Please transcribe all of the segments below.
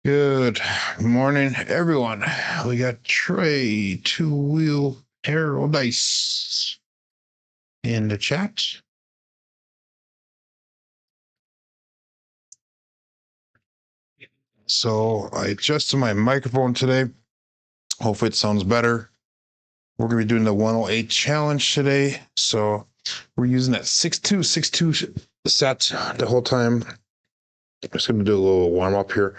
Good morning, everyone. We got Trey, two-wheel paradise in the chat. So I adjusted my microphone today. Hopefully it sounds better. We're going to be doing the 108 challenge today. So we're using that 6262 set the whole time. I'm just going to do a little warm up here.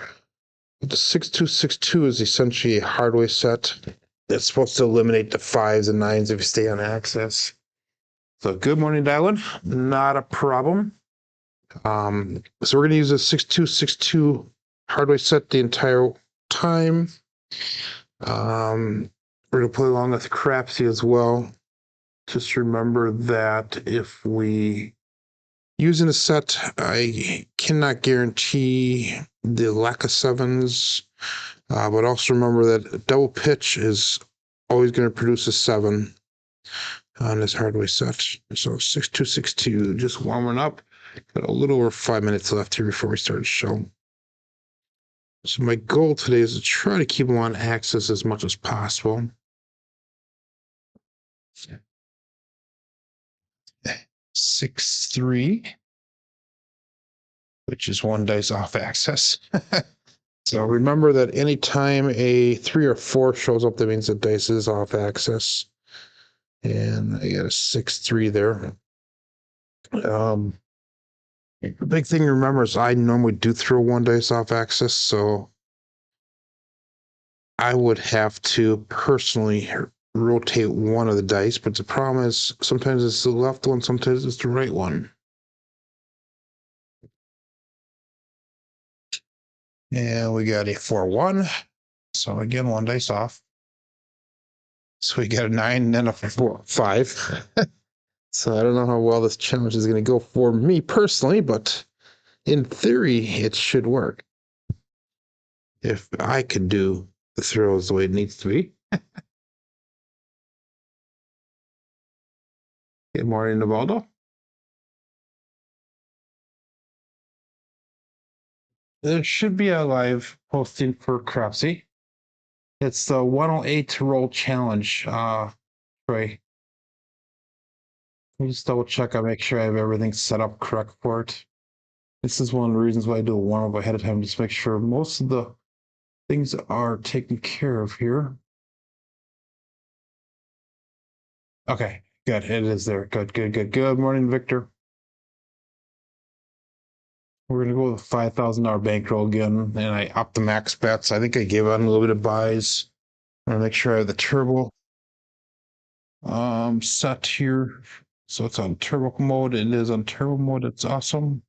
The 6262 is essentially a hardware set. It's supposed to eliminate the 5s and 9s if you stay on axis. So good morning, Dylan. Not a problem. So we're going to use a 6262 hardware set the entire time. We're going to play along with Crapsee as well. Just remember that if we using a set, I cannot guarantee the lack of 7s, but also remember that double pitch is always going to produce a 7 on this hardware set. So 6262, just warming up. Got a little over 5 minutes left here before we start the show. So my goal today is to try to keep them on axis as much as possible. 6-3, which is 1 dice off axis. So remember that anytime a 3 or 4 shows up, that means the dice is off axis. And I got a 6-3 there. The big thing to remember is I normally do throw 1 dice off axis, so I would have to personally rotate 1 of the dice, but the problem is sometimes it's the left one, sometimes it's the right one. And we got a 4-1. So again, 1 dice off. So we got a 9 and then a 4-5. So I don't know how well this challenge is going to go for me personally, but in theory, it should work. If I could do the throws the way it needs to be. Good morning, Navaldo. There should be a live posting for Crapsee. It's the 108 roll challenge, Trey. Let me just double check. I make sure I have everything set up correct for it. This is one of the reasons why I do a warm up ahead of time, just make sure most of the things are taken care of here. Okay, good. It is there. Good. Good morning, Victor. We're gonna go with a $5,000 bankroll again, and I upped the max bets. I think I gave on a little bit of buys. I'm gonna make sure I have the turbo set here. So it's on turbo mode. It is on turbo mode. It's awesome.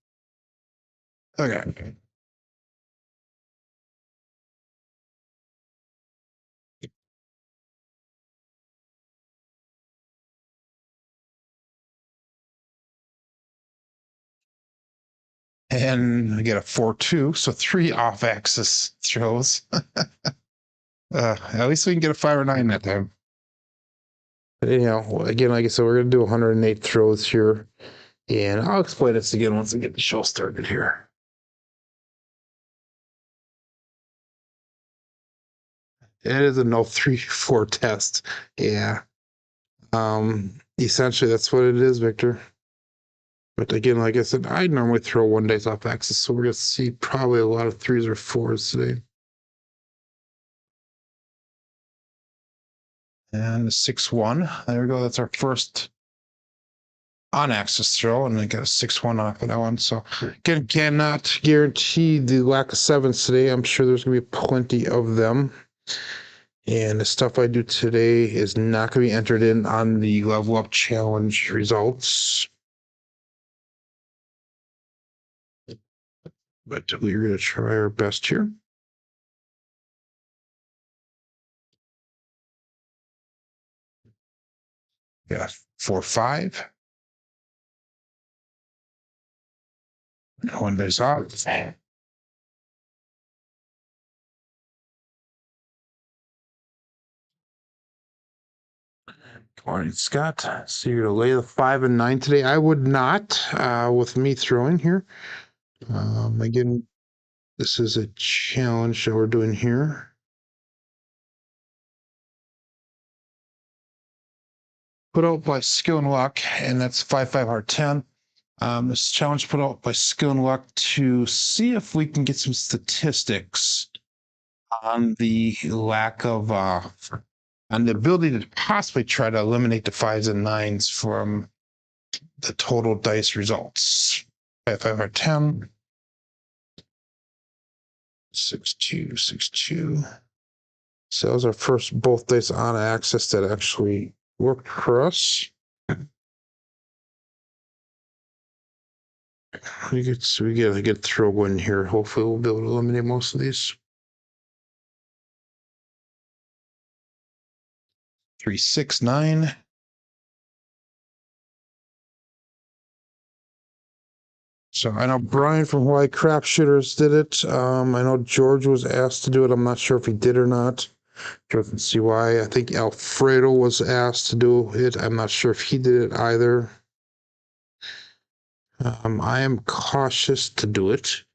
Okay. And I get a 4-2, so 3 off-axis throws. At least we can get a 5 or 9 that time. But anyhow, again, like I said, we're going to do 108 throws here. And I'll explain this again once I get the show started here. It is a no 3-4 test. Yeah. Essentially, that's what it is, Victor. But again, like I said, I normally throw 1 dice off axis, so we're going to see probably a lot of 3s or 4s today. And a 6-1. There we go. That's our first on-axis throw, and I got a 6-1 off of that one. So again, cannot guarantee the lack of 7s today. I'm sure there's going to be plenty of them. And the stuff I do today is not going to be entered in on the level up challenge results. But we're going to try our best here. Yeah, 4-5. 1 dice off. Good morning, Scott. So you're going to lay the 5 and 9 today. I would not, with me throwing here. Again, This is a challenge that we're doing here. Put out by Skill and Luck, and that's 5-5 Heart 10. This challenge put out by Skill and Luck to see if we can get some statistics on the lack of on the ability to possibly try to eliminate the 5s and 9s from the total dice results. 5-5 Heart 10. 6-2, 6-2. So that was our first both dice on axis that actually worked for us. We gotta get throw one here. Hopefully we'll be able to eliminate most of these. 3, 6, 9. So I know Brian from Hawaii Crap Shooters did it. I know George was asked to do it. I'm not sure if he did or not. Doesn't see why. I think Alfredo was asked to do it. I'm not sure if he did it either. I am cautious to do it.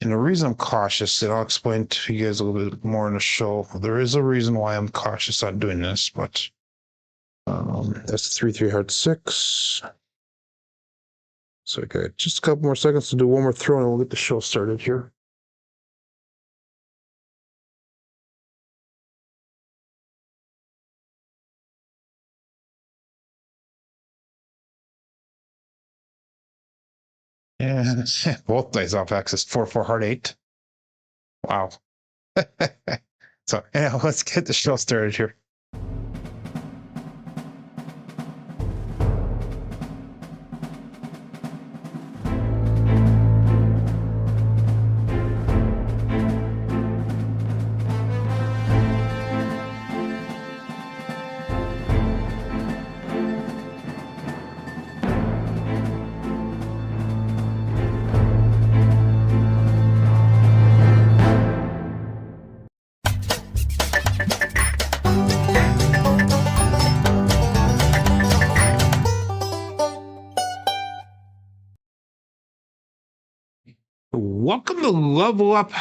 And the reason I'm cautious, and I'll explain to you guys a little bit more in the show. There is a reason why I'm cautious on doing this, but that's 3-3 Heart 6. So I got just a couple more seconds to do one more throw, and we'll get the show started here. And both dice off axis. 4-4 Heart 8. Wow. So anyhow, let's get the show started here. Welcome to Level Up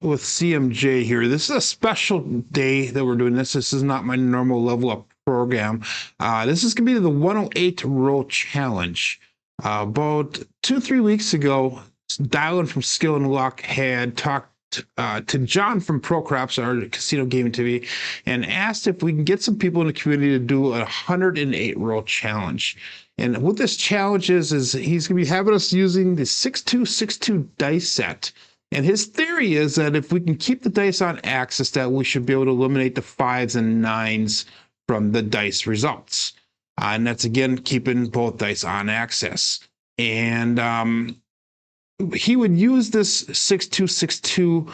with CMJ here. This is a special day that we're doing this. This is not my normal Level Up program. This is going to be the 108 roll challenge. About 2-3 weeks ago, Dylan from Skill and Luck had talked to John from Crapsee, our casino gaming TV, and asked if we can get some people in the community to do a 108 roll challenge. And what this challenge is he's going to be having us using the 6-2-6-2 dice set. And his theory is that if we can keep the dice on axis, that we should be able to eliminate the 5s and 9s from the dice results. And that's, again, keeping both dice on axis. And he would use this 6-2-6-2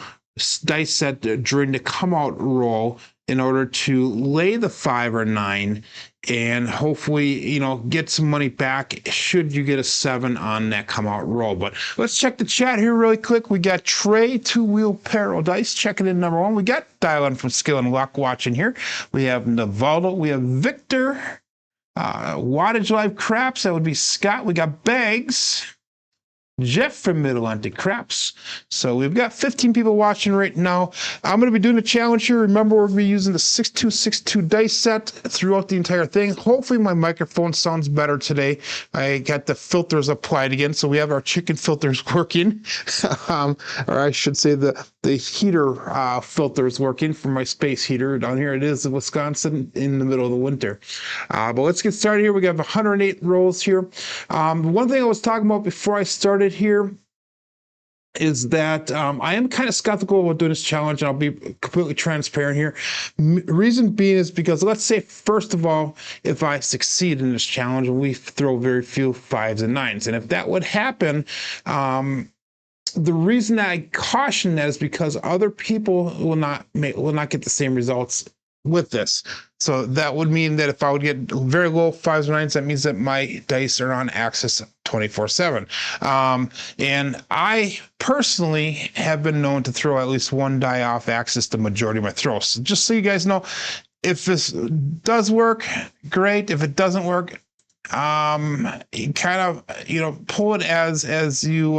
dice set during the come out roll in order to lay the 5 or 9 and hopefully, get some money back should you get a 7 on that come out roll. But let's check the chat here really quick. We got Trey, 2-wheel paradise, checking in number 1. We got Dylan from Skill and Luck watching here. We have Navaldo. We have Victor. Wattage Live Craps. That would be Scott. We got Bags. Jeff from Mid-Atlantic Craps. So we've got 15 people watching right now. I'm going to be doing a challenge here. Remember, we're going to be using the 6-2-6-2 dice set throughout the entire thing. Hopefully my microphone sounds better today. I got the filters applied again, so we have our chicken filters working. Or I should say the heater filters working for my space heater down here. It is in Wisconsin in the middle of the winter. But let's get started here. We got 108 rolls here. One thing I was talking about before I started here is that I am kind of skeptical about doing this challenge, and I'll be completely transparent here. Reason being is because, let's say, first of all, if I succeed in this challenge, we throw very few 5s and 9s. And if that would happen, the reason that I caution that is because other people will not get the same results with this. So that would mean that if I would get very low 5s or 9s, that means that my dice are on axis 24/7. And I personally have been known to throw at least one die off axis the majority of my throws. So just so you guys know, if this does work, great. If it doesn't work, you kind of, pull it as you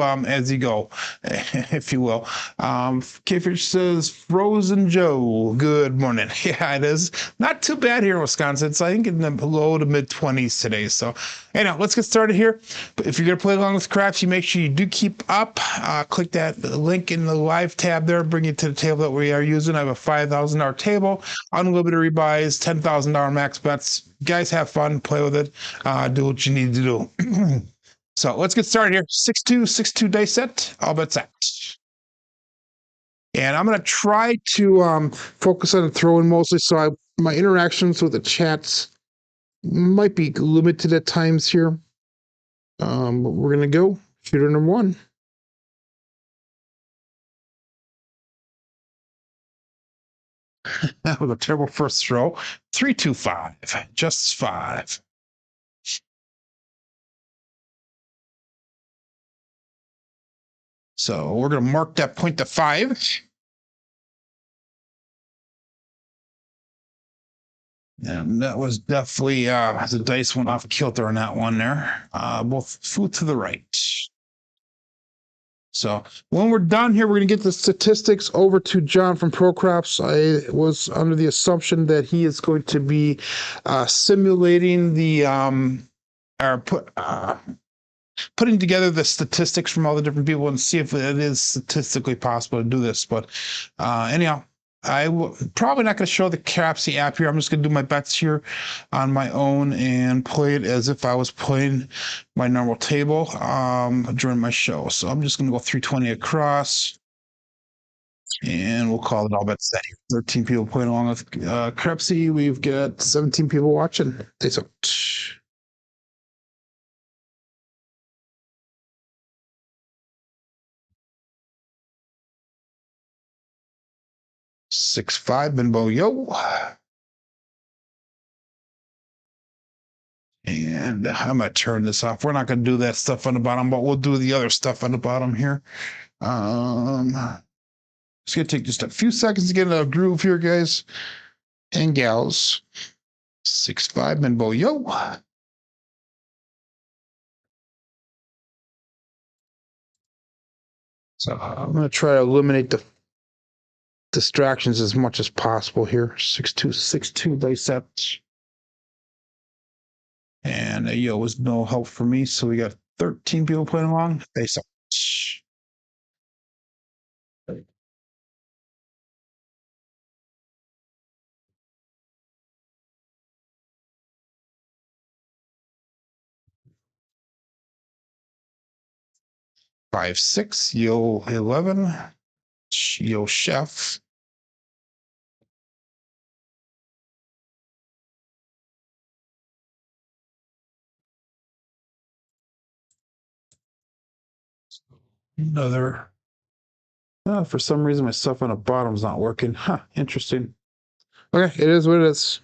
go, if you will. Kfish says Frozen Joe, good morning. Yeah, it is not too bad here in Wisconsin. It's I think in the low to mid 20s today. So anyhow, let's get started here. But if you're gonna play along with Crapsee, make sure you do keep up. Click that link in the live tab there, bring you to the table that we are using. I have a $5,000 table, unlimited rebuys, $10,000 max bets. Guys, have fun, play with it, do what you need to do. So let's get started here. 6-2 dice set, all bets out. And I'm going to try to focus on the throwing mostly, so my interactions with the chats might be limited at times here. But we're going to go shooter number one. That was a terrible first throw. 3-2-5, just 5. So we're going to mark that point to 5. And that was definitely the dice went off kilter on that one there. Both flew to the right. So when we're done here, we're going to get the statistics over to John from ProCrops. I was under the assumption that he is going to be simulating the putting together the statistics from all the different people and see if it is statistically possible to do this. But anyhow, probably not going to show the Crapsee app here. I'm just going to do my bets here on my own and play it as if I was playing my normal table during my show. So I'm just going to go 320 across, and we'll call it all bets set here. 13 people playing along with Crapsee. We've got 17 people watching. Thanks so much. Six five Benbow yo. And I'm gonna turn this off. We're not gonna do that stuff on the bottom, but we'll do the other stuff on the bottom here. It's gonna take just a few seconds to get in a groove here, guys and gals. 6-5 Benbow yo. So I'm gonna try to eliminate the distractions as much as possible here. 6-2 dice sets. And a yo was no help for me, so we got 13 people playing along. Face up. 5-6 yo 11 yo chef. Another. For some reason, my stuff on the bottom's not working. Huh, interesting. Okay, it is what it is.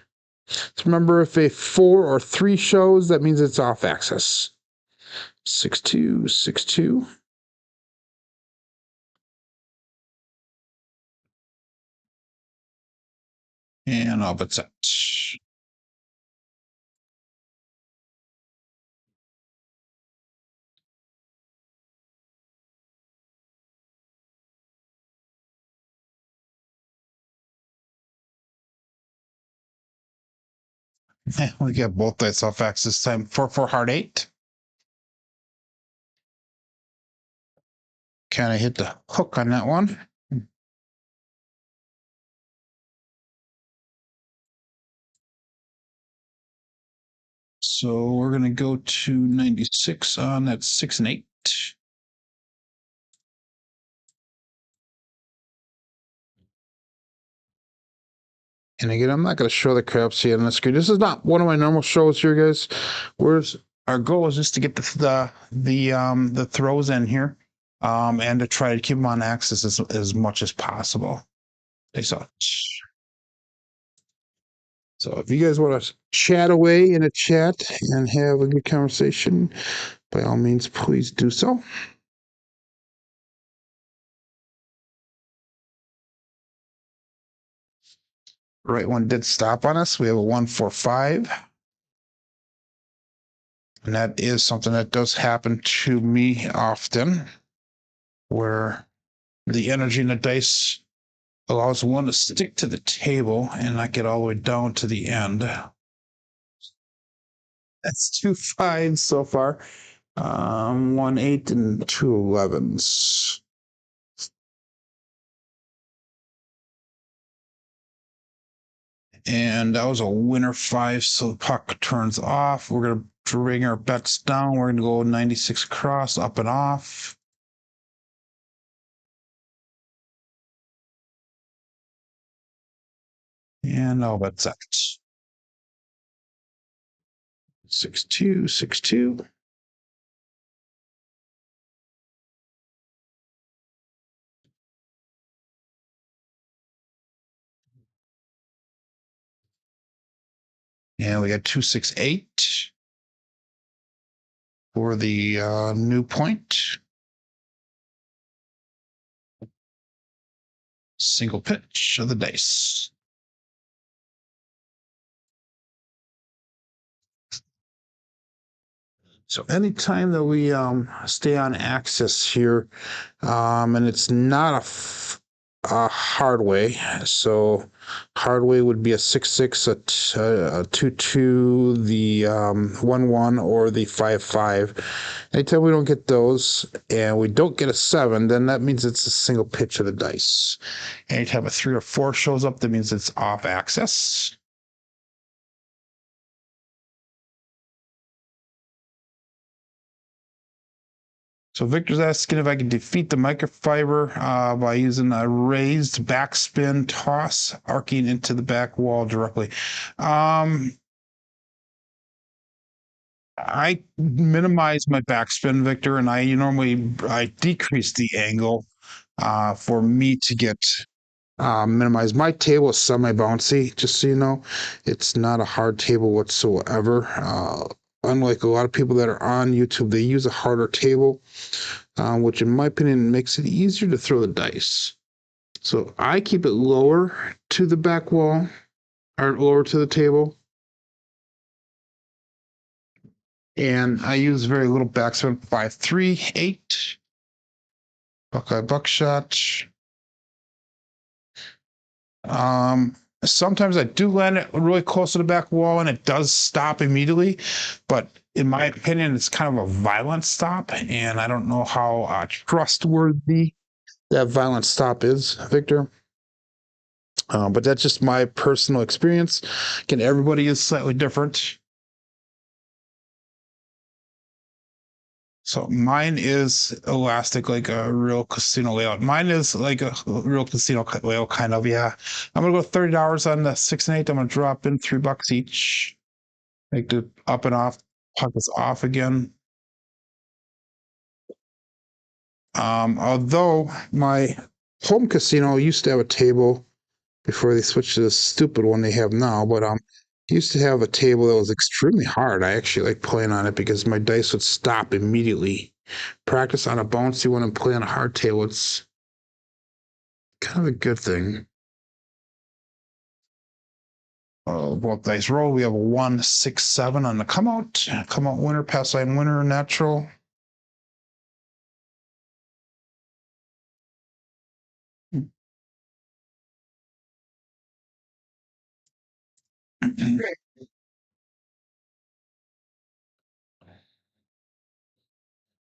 So remember, if a 4 or 3 shows, that means it's off axis. 6-2, 6-2. And all but set. We got both dice off axis time. 4-4 hard 8. Kind of hit the hook on that one. So we're going to go to 96 on that 6 and 8. And again, I'm not going to show the Crapsee on the screen. This is not one of my normal shows here, guys. Where's our goal is just to get the throws in here, and to try to keep them on axis as much as possible. So if you guys want to chat away in a chat and have a good conversation, by all means, please do so. Right one did stop on us. We have a 1-4-5. And that is something that does happen to me often, where the energy in the dice allows one to stick to the table and not get all the way down to the end. That's 2 5s so far. 1 8 and 2 11s. And that was a winner 5, so the puck turns off. We're going to bring our bets down. We're going to go 96 across, up and off. And I'll bet that. 6-2, 6-2. And we got 2-6-8 for the new point. Single pitch of the dice. So anytime that we stay on axis here, and it's not a hard way, so hard way would be a 6-6, a 2-2, the 1-1, or the 5-5. Anytime we don't get those and we don't get a 7, then that means it's a single pitch of the dice. Anytime a 3 or 4 shows up, that means it's off axis. So Victor's asking if I can defeat the microfiber by using a raised backspin toss, arcing into the back wall directly. I minimize my backspin, Victor, and I decrease the angle for me to get minimize. My table is semi-bouncy, just so you know. It's not a hard table whatsoever. Unlike a lot of people that are on YouTube, they use a harder table, which in my opinion makes it easier to throw the dice. So I keep it lower to the back wall, or lower to the table. And I use very little backspin, 5-3-8. Buckeye buckshot. Sometimes I do land it really close to the back wall and it does stop immediately, but in my opinion, it's kind of a violent stop, and I don't know how trustworthy that violent stop is, Victor. But that's just my personal experience. Again, everybody is slightly different. So mine is elastic, like a real casino layout. Mine is like a real casino layout, kind of. Yeah, I'm gonna go $30 on the 6 and 8. I'm gonna drop in $3 each. Make the up and off pockets off again. Although my home casino used to have a table before they switched to the stupid one they have now, but used to have a table that was extremely hard. I actually like playing on it because my dice would stop immediately. Practice on a bouncy one and play on a hard table, it's kind of a good thing. Both dice roll. We have a 1-6-7 on the come out. Come out winner, pass line winner, natural.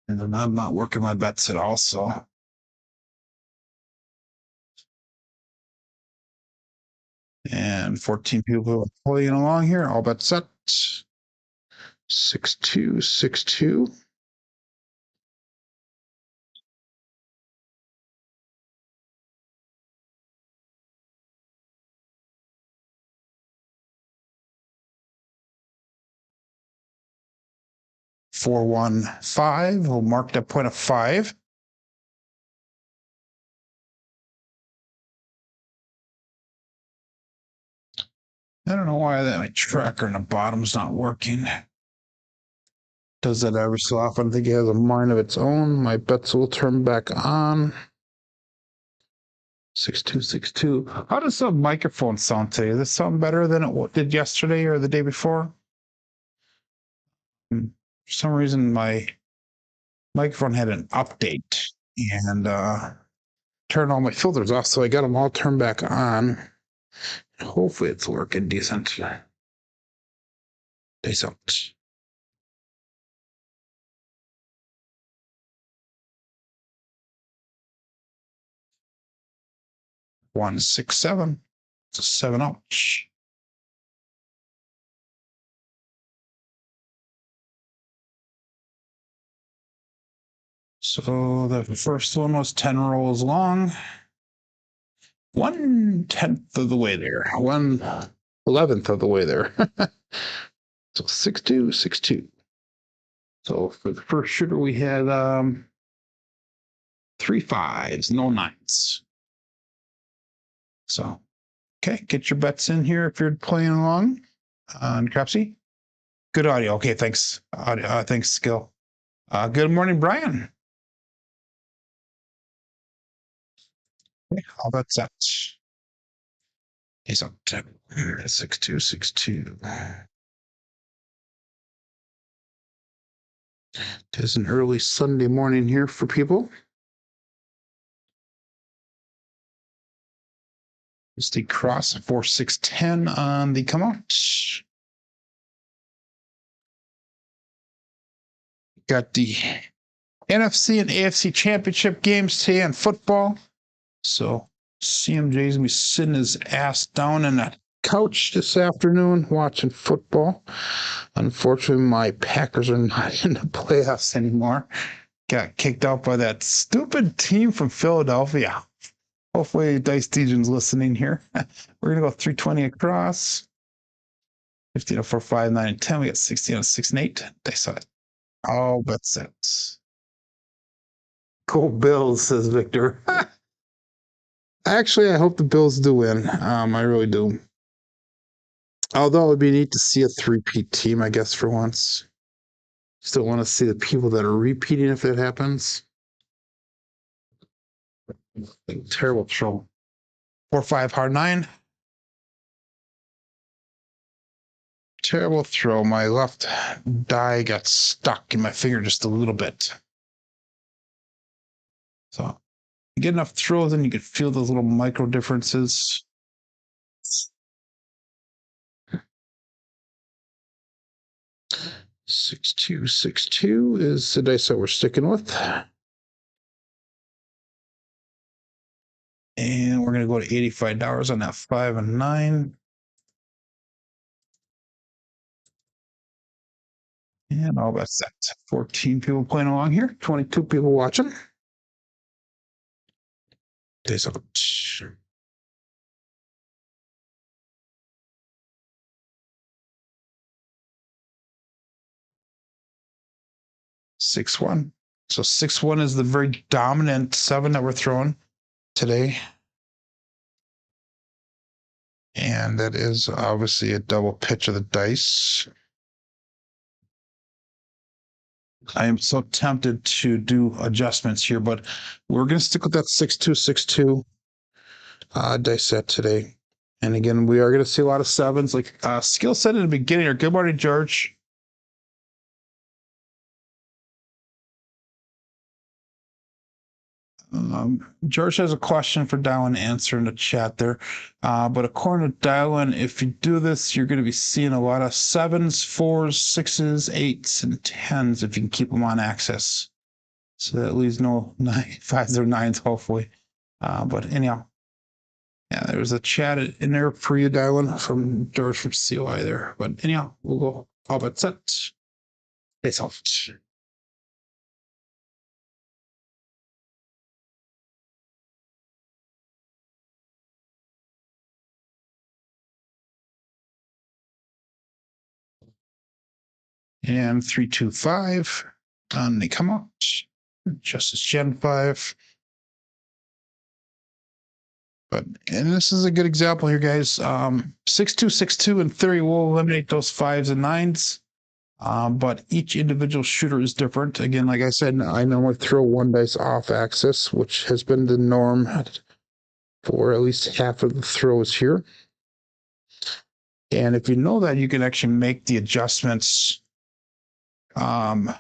And then I'm not working my bets at all, so. And 14 people are playing along here. All bets set. 6-2, 6-2. Four, 1, 5. We'll mark that point of 5. I don't know why that my tracker in the bottom's not working. Does that every so often. I think it has a mind of its own. My bets will turn back on. 6-2, 6-2. How does the microphone sound today? Does it sound better than it did yesterday or the day before? For some reason, my microphone had an update and turned all my filters off, so I got them all turned back on. Hopefully it's working decent. Days out. 167. It's a 7-0. So the first one was 10 rolls long. 1/10 of the way there. 1/11 of the way there. So 6-2, 6-2. So for the first shooter, we had 3 5s, no 9s. So, okay, get your bets in here if you're playing along on Crapsee. Good audio. Okay, thanks. Thanks, Skill. Good morning, Brian. Okay, all that's set. He's up 6-2, 6-2. It is an early Sunday morning here for people. It's the cross 4-6-10 on the come out. Got the NFC and AFC championship games today on football. So CMJ is going to be sitting his ass down in a couch this afternoon watching football. Unfortunately, my Packers are not in the playoffs anymore. Got kicked out by that stupid team from Philadelphia. Hopefully, Dice Dejan's listening here. We're going to go 320 across. 15 4 5 9 and 10. We got 16 6 and 8. Dice on it. All bet sets. Go Bills, says Victor. Actually, I hope the Bills do win. I really do. Although it would be neat to see a three-peat team, I guess, for once. Still want to see the people that are repeating if that happens. Terrible throw. 4-5 hard 9. Terrible throw. My left die got stuck in my finger just a little bit. So you get enough throws and you can feel those little micro differences. Six two is the dice that we're sticking with. And we're going to go to $85 on that 5 and 9. And all that's set. 14 people playing along here, 22 people watching. Days out. 6-1. So 6-1 is the very dominant 7 that we're throwing today. And that is obviously a double pitch of the dice. I am so tempted to do adjustments here, but we're going to stick with that 6-2 dice set today. And again, we are going to see a lot of 7s. Like Skill said in the beginning, or good morning, George. George has a question for Dylan, answer in the chat there. But according to Dylan, if you do this, you're going to be seeing a lot of 7s, 4s, 6s, 8s, and 10s if you can keep them on access. So that leaves no 5s or 9s, hopefully. But anyhow, yeah, there's a chat in there for you, Dylan, from George from COI there. But anyhow, we'll go all but set. It's off. And 3-2-5 on the come out. Justice Gen 5. And this is a good example here, guys. 6-2 in theory will eliminate those 5s and 9s. But each individual shooter is different. Again, like I said, I normally throw 1 dice off axis, which has been the norm for at least half of the throws here. And if you know that, you can actually make the adjustments You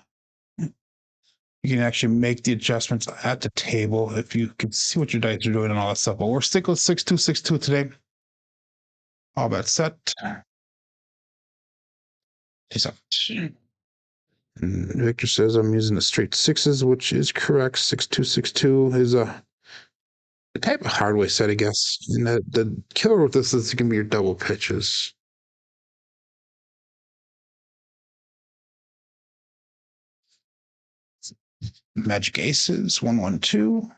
can actually make the adjustments at the table if you can see what your dice are doing and all that stuff. But we're sticking with 6262 today. All that set. Is up. Victor says I'm using the straight sixes, which is correct. 6262 is a type of hardware set, I guess. And the killer with this is going to be your double pitches. Magic aces, 112.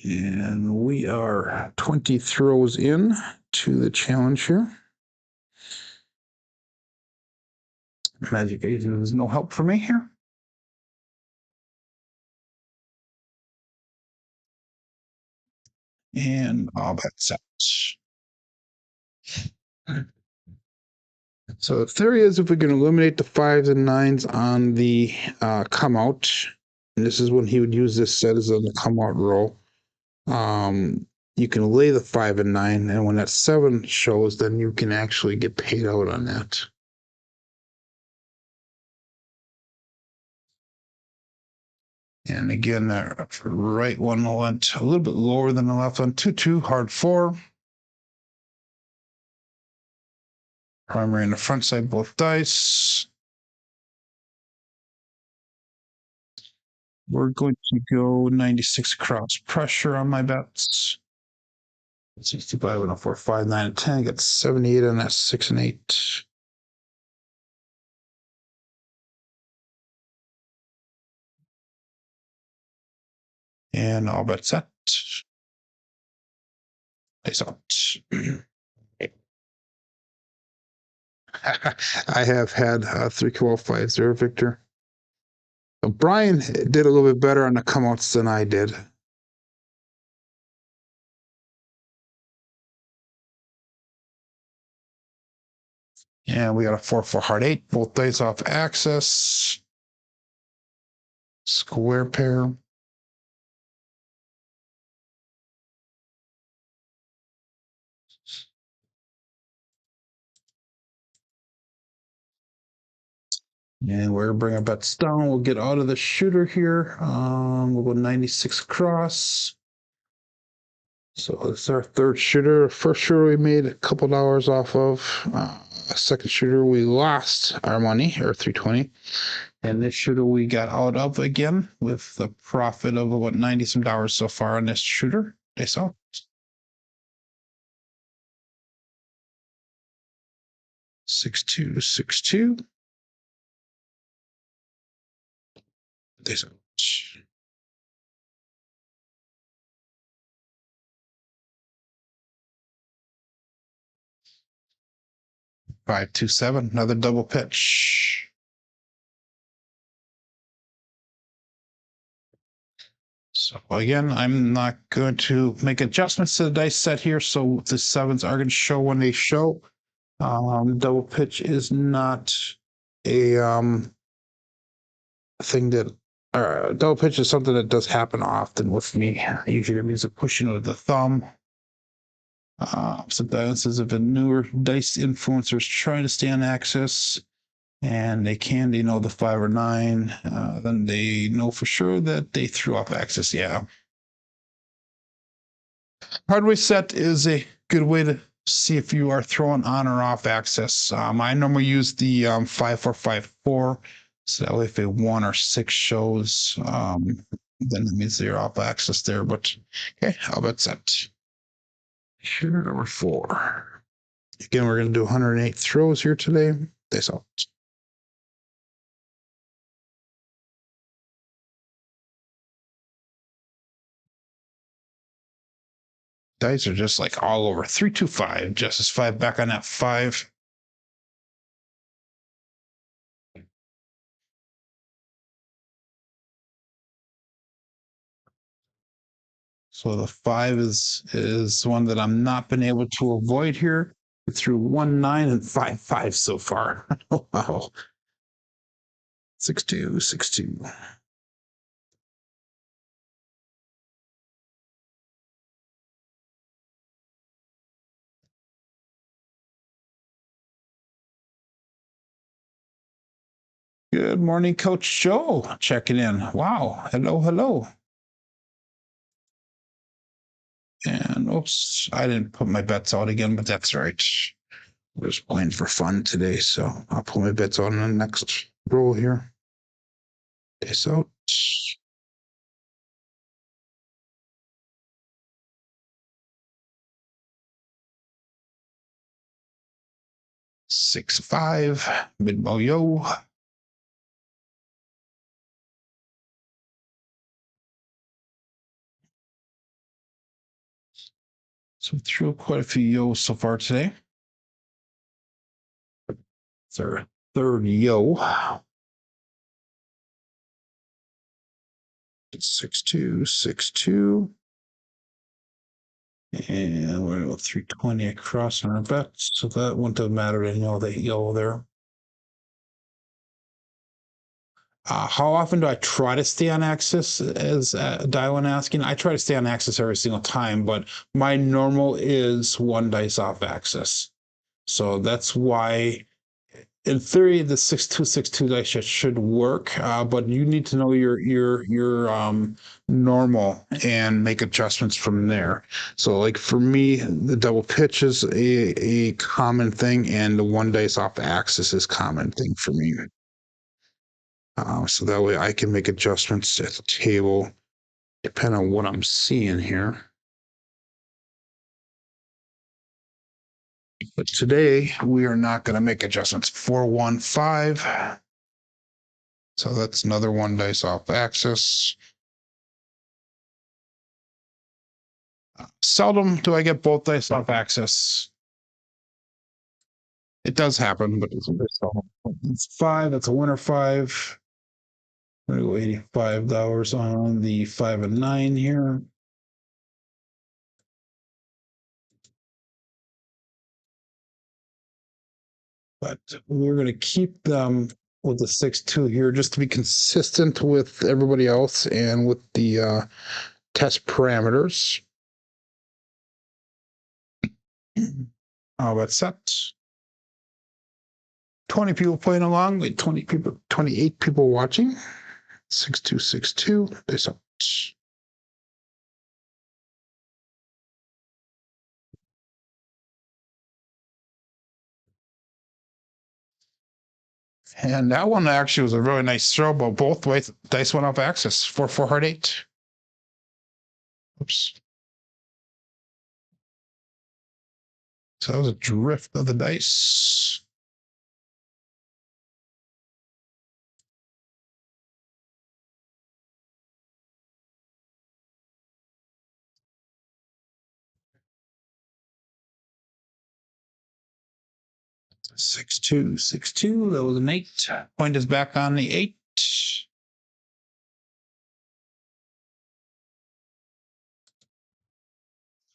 And we are 20 throws in to the challenge here. Magic aces is no help for me here. And all that's set. So the theory is if we can eliminate the fives and nines on the come out, and this is when he would use this set as on the come out row, you can lay the 5 and 9, and when that 7 shows, then you can actually get paid out on that. And again, the right one went a little bit lower than the left one. 2-2, hard 4. Primary and the front side, both dice. We're going to go 96 cross pressure on my bets. 65 and a 4, 5, 9, and 10. I got 78 on that 6 and 8. And all bets set. Face out. I have had 3 qualifiers there, Victor. So Brian did a little bit better on the come-outs than I did. And we got a 4-4 hard 8, both dice off axis. Square pair. And we're bring our bets down. We'll get out of the shooter here. We'll go 96 across. So it's our third shooter. First shooter we made a couple dollars off of. Second shooter we lost our money, or 320. And this shooter we got out of again with the profit of about 90 some dollars so far on this shooter. They saw. Six two. They saw. 5-2-7, another double pitch. So again, I'm not going to make adjustments to the dice set here, so the 7s are going to show when they show. Double pitch is not a thing that double pitch is something that does happen often with me. Usually it means a pushing of the thumb. Sometimes this is if a newer dice influencers trying to stay on axis and they know the 5 or 9, then they know for sure that they threw off axis. Yeah. Hardware set is a good way to see if you are throwing on or off axis. I normally use the 5-4-5-4. So that way if a 1 or 6 shows, then it means they're off axis there. But okay, how about that? Shooter number 4. Again, we're going to do 108 throws here today. That's all. Dice are just like all over. 3-2-5. Justice 5 back on that 5. So the 5 is one that I'm not been able to avoid here. Through 1-9 and 5-5 so far. Oh, wow. 6-2. Good morning, Coach Joe. Checking in. Wow. Hello, hello. And oops, I didn't put my bets out again, but that's right. We're just playing for fun today, so I'll put my bets on in the next roll here. This out. 6-5. Mid-bow yo. So we threw quite a few yo's so far today. It's our third yo. 6-2, 6-2. And we're going to go 320 across on our bets. So that wouldn't have mattered in all that yo there. How often do I try to stay on axis? As Dylan asking, I try to stay on axis every single time, but my normal is one dice off axis. So that's why, in theory, the 6-2-6-2 dice should work. But you need to know your normal and make adjustments from there. So, like for me, the double pitch is a common thing, and the one dice off axis is common thing for me. So that way I can make adjustments at the table depending on what I'm seeing here. But today we are not going to make adjustments. 4-1-5. So that's another one dice off axis. Seldom do I get both dice off axis. It does happen, but it's seldom. It's 5. That's a winner 5. I'm going to go $85 on the 5 and 9 here. But we're going to keep them with the 6-2 here just to be consistent with everybody else and with the test parameters. That's set. 20 people playing along with 20 people, 28 people watching. 6-2-6-2. This out. And that one actually was a really nice throw, but both ways dice went off axis. 4-4 heart 8. Oops. So that was a drift of the dice. Six two, 6-2. That was an 8. Point is back on the 8.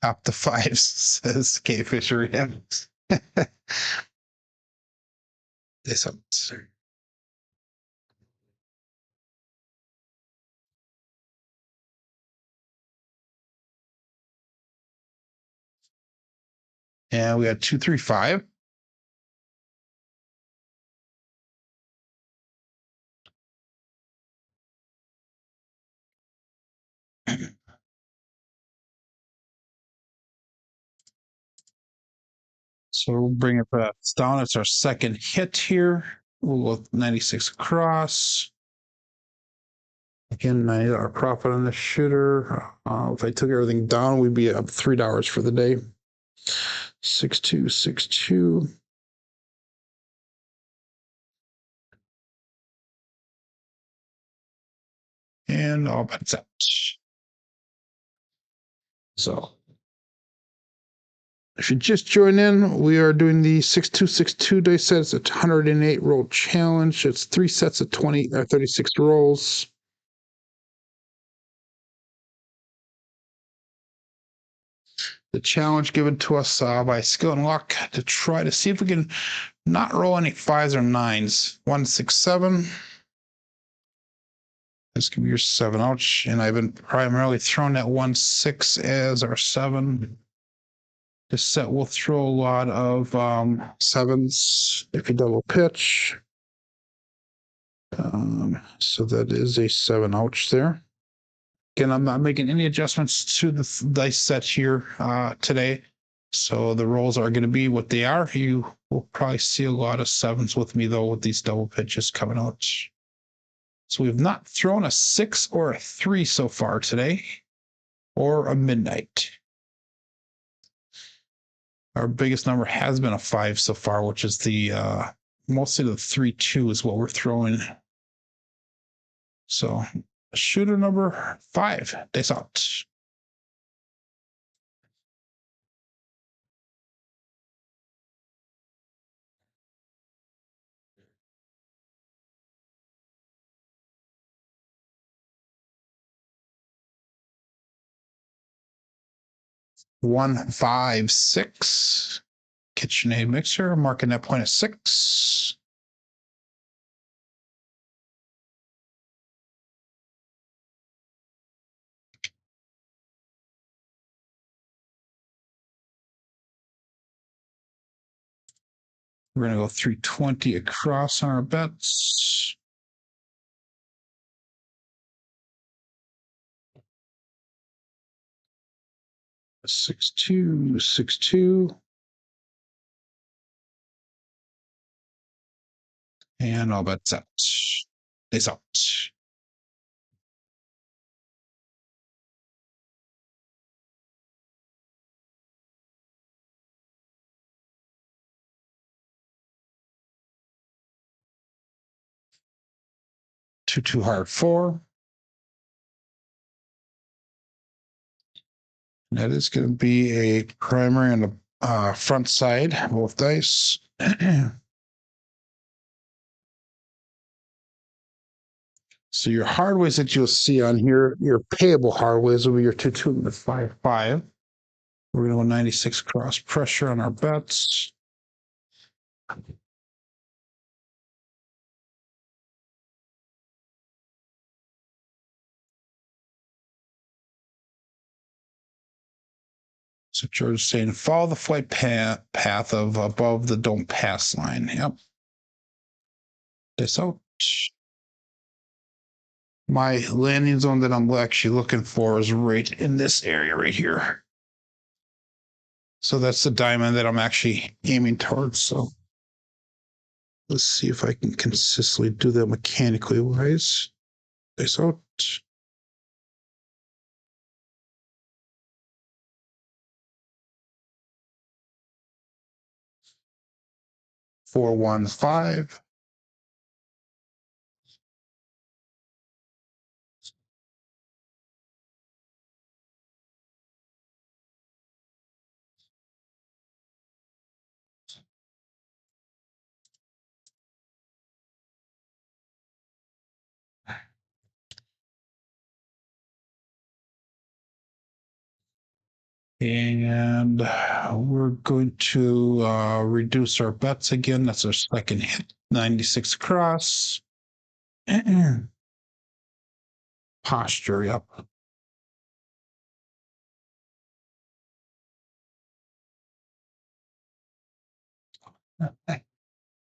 Top the 5s, says K Fisher. Yeah. This up. And we had 2-3-5. So we'll bring it down. It's our second hit here. We'll go 96 across. Again, $90 profit on the shooter. If I took everything down, we'd be up $3 for the day. 6-2-6-2. And all bets out. So if you just join in, we are doing the 6-2-6-2 dice set. It's a 108 roll challenge. It's 3 sets of 20 or 36 rolls. The challenge given to us by Skill and Luck to try to see if we can not roll any 5s or 9s. 1, 6, 7. This could be your 7. Ouch. And I've been primarily throwing that 1, 6 as our 7. This set will throw a lot of 7s if you double pitch. So that is a 7 ouch there. Again, I'm not making any adjustments to the dice set here today. So the rolls are going to be what they are. You will probably see a lot of 7s with me, though, with these double pitches coming out. So we've not thrown a 6 or a 3 so far today, or a midnight. Our biggest number has been a 5 so far, which is the mostly the 3-2 is what we're throwing. So shooter number 5, dice out. One, 5, 6. KitchenAid mixer, marking that point at 6. We're going to go 320 across on our bets. Six two, 6-2. And all bets out. It's out. Two hard 4. That is going to be a primary on the front side, both dice. So your hardways that you'll see on here, your payable hardways will be your 2-2 and the 5-5. We're going to go 96 cross pressure on our bets. So George is saying, follow the flight path of above the don't pass line. Yep. This out. My landing zone that I'm actually looking for is right in this area right here. So that's the diamond that I'm actually aiming towards. So let's see if I can consistently do that mechanically wise. This out. Four, 1, 5. And we're going to reduce our bets again. That's our second hit, 96 across. Posture, yep.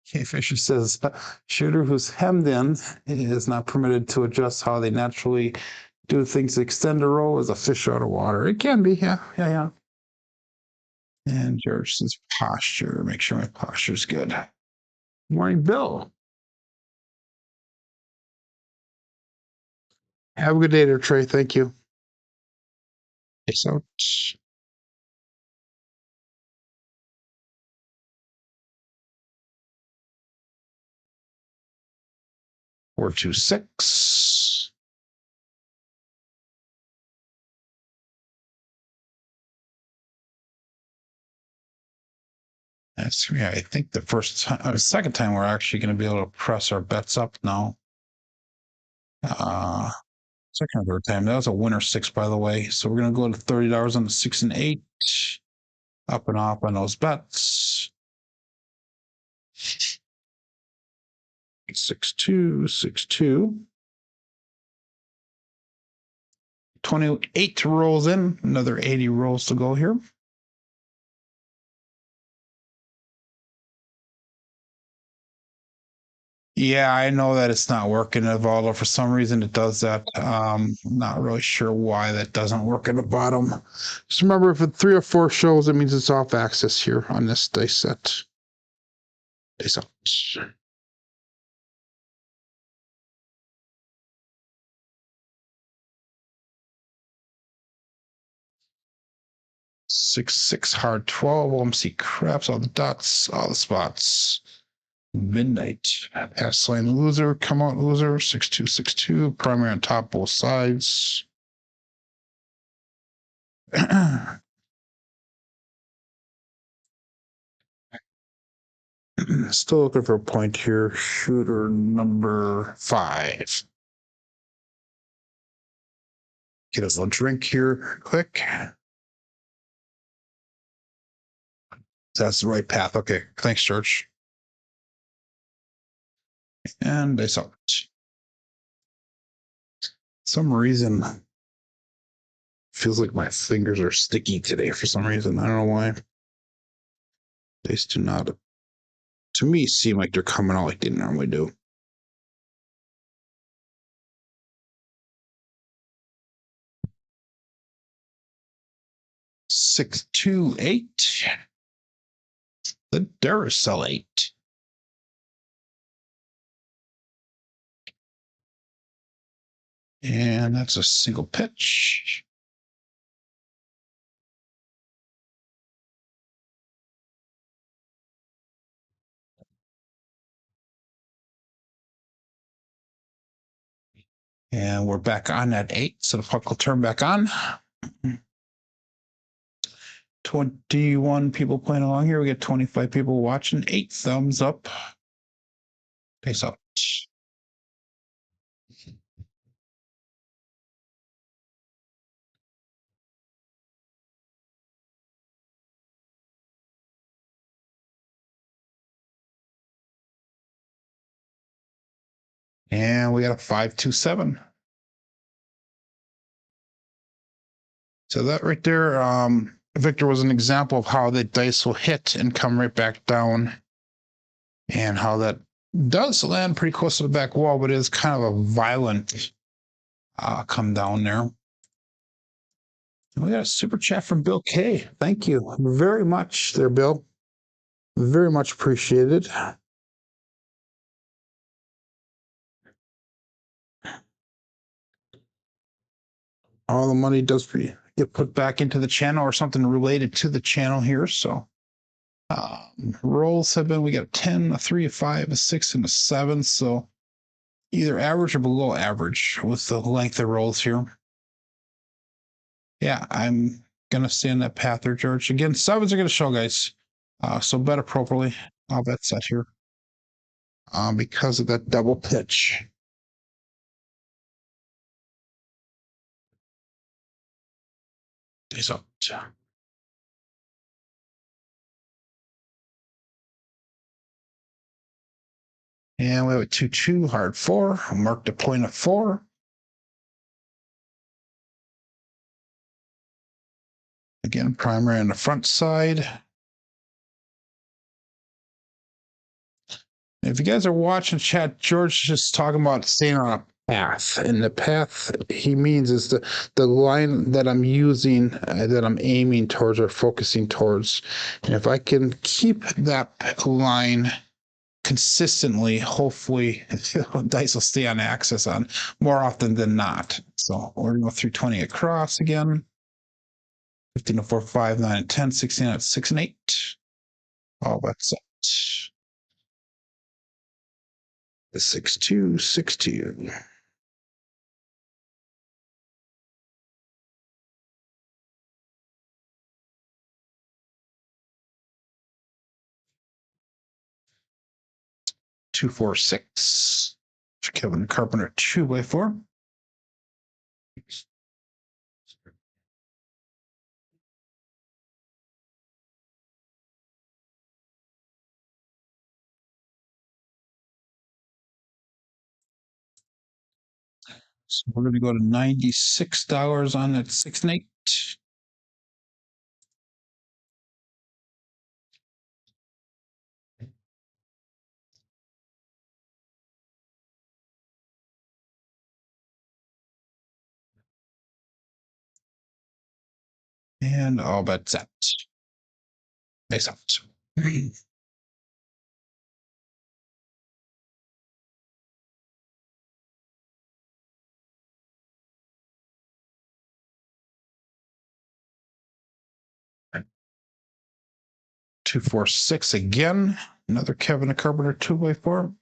K Fisher says, shooter who's hemmed in is not permitted to adjust how they naturally do things. Extend a row as a fish out of water. It can be, yeah. And George says posture. Make sure my posture is good. Morning, Bill. Have a good day there, Trey. Thank you. Peace out. 426. That's yeah. I think the second time we're actually going to be able to press our bets up now. Second or third time. That was a winner 6, by the way. So we're going to go to $30 on the 6 and 8. Up and up on those bets. 6-2, 6-2. 28 rolls in. Another 80 rolls to go here. Yeah, I know that it's not working at Volvo. For some reason, it does that. Not really sure why that doesn't work at the bottom. Just remember, if it 3 or 4 shows, it means it's off axis here on this dice set. Dice out. Six, six, hard 12. OMC craps, all the dots, all the spots. Midnight. Pass lane loser, come out loser. 6262. Primary on top, both sides. Still looking for a point here. Shooter number 5. Get us a drink here, quick. That's the right path. Okay, thanks, George. And I saw some reason feels like my fingers are sticky today for some reason. I don't know why. They do not, to me, seem like they're coming out like they normally do. 628. The Duracell 8. And that's a single pitch. And we're back on at 8, so the puck will turn back on. 21 people playing along here. We get 25 people watching. 8 thumbs up. Face up. And we got a 527. So that right there, Victor, was an example of how the dice will hit and come right back down, and how that does land pretty close to the back wall, but it is kind of a violent come down there. We got a super chat from Bill K. Thank you very much there, Bill. Very much appreciated. All the money does get put back into the channel or something related to the channel here. So rolls have been, we got a 10, a 3, a 5, a 6, and a 7. So either average or below average with the length of rolls here. Yeah, I'm going to stay on that path there, George. Again, 7s are going to show, guys. So bet appropriately. I'll bet set here because of that double pitch. Days up. And we have a 2-2, hard 4. Mark the point of 4. Again, primary on the front side. If you guys are watching chat, George is just talking about staying on a path. And the path he means is the line that I'm using, that I'm aiming towards or focusing towards. And if I can keep that line consistently, hopefully dice will stay on axis on more often than not. So we're going to go through 20 across again. 15 to 4, 5, 9, and 10, 16 at 6 and 8. All that's set. The 6-2, 6-2. Two, 4, 6. Kevin Carpenter 2x4. So we're going to go to $96 on that 6 and 8. And all bets set. Face out. 246 again. Another Kevin the Carpenter 2x4.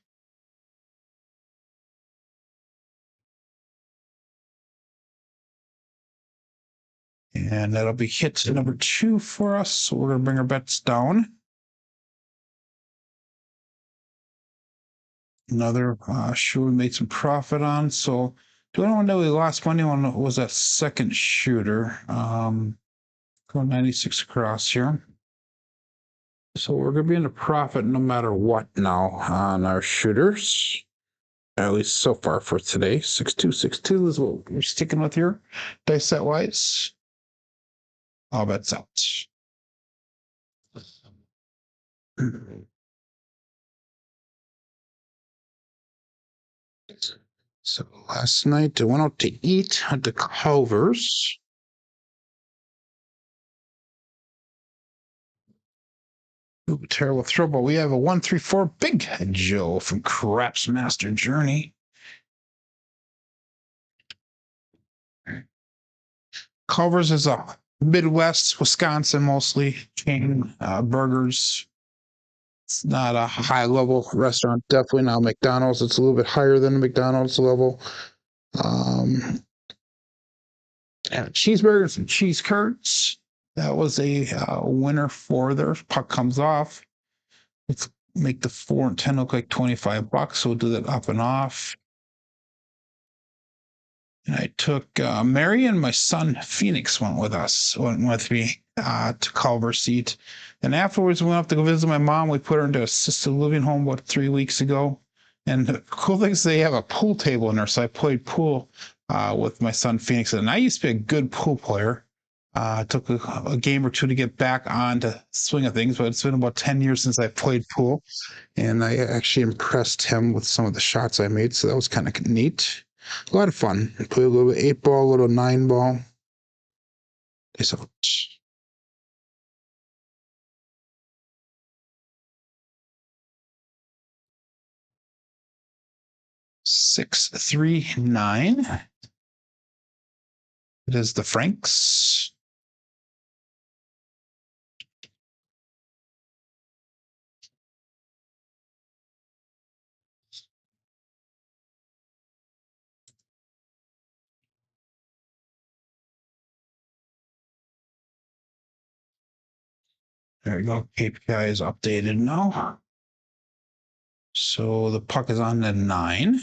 And that'll be hit number 2 for us. So we're going to bring our bets down. Another shoe we made some profit on. So the only one that we lost money on was that second shooter. Going 96 across here. So we're going to be in a profit no matter what now on our shooters. At least so far for today. 6262 is what we're sticking with here. Dice set wise. All bets out. So last night I went out to eat at the Culvers. Ooh, terrible throw, but we have a 134 Big Joe from Crapsee Master Journey. Culvers is a Midwest, Wisconsin mostly chain burgers. It's not a high level restaurant, definitely not McDonald's. It's a little bit higher than McDonald's level. And cheeseburgers and cheese curds. That was a winner for their puck comes off. Let's make the 4 and 10 look like $25. So we'll do that up and off. And I took Mary and my son Phoenix went with me to Culver Seat. And afterwards, we went up to go visit my mom. We put her into assisted living home about 3 weeks ago. And the cool thing is they have a pool table in there. So I played pool with my son Phoenix. And I used to be a good pool player. Took a game or two to get back on to swing of things, but it's been about 10 years since I played pool. And I actually impressed him with some of the shots I made. So that was kind of neat. A lot of fun. Play a little 8-ball, a little 9-ball. Peace out. 639. It is the Franks. There we go. KPI is updated now. So the puck is on the 9.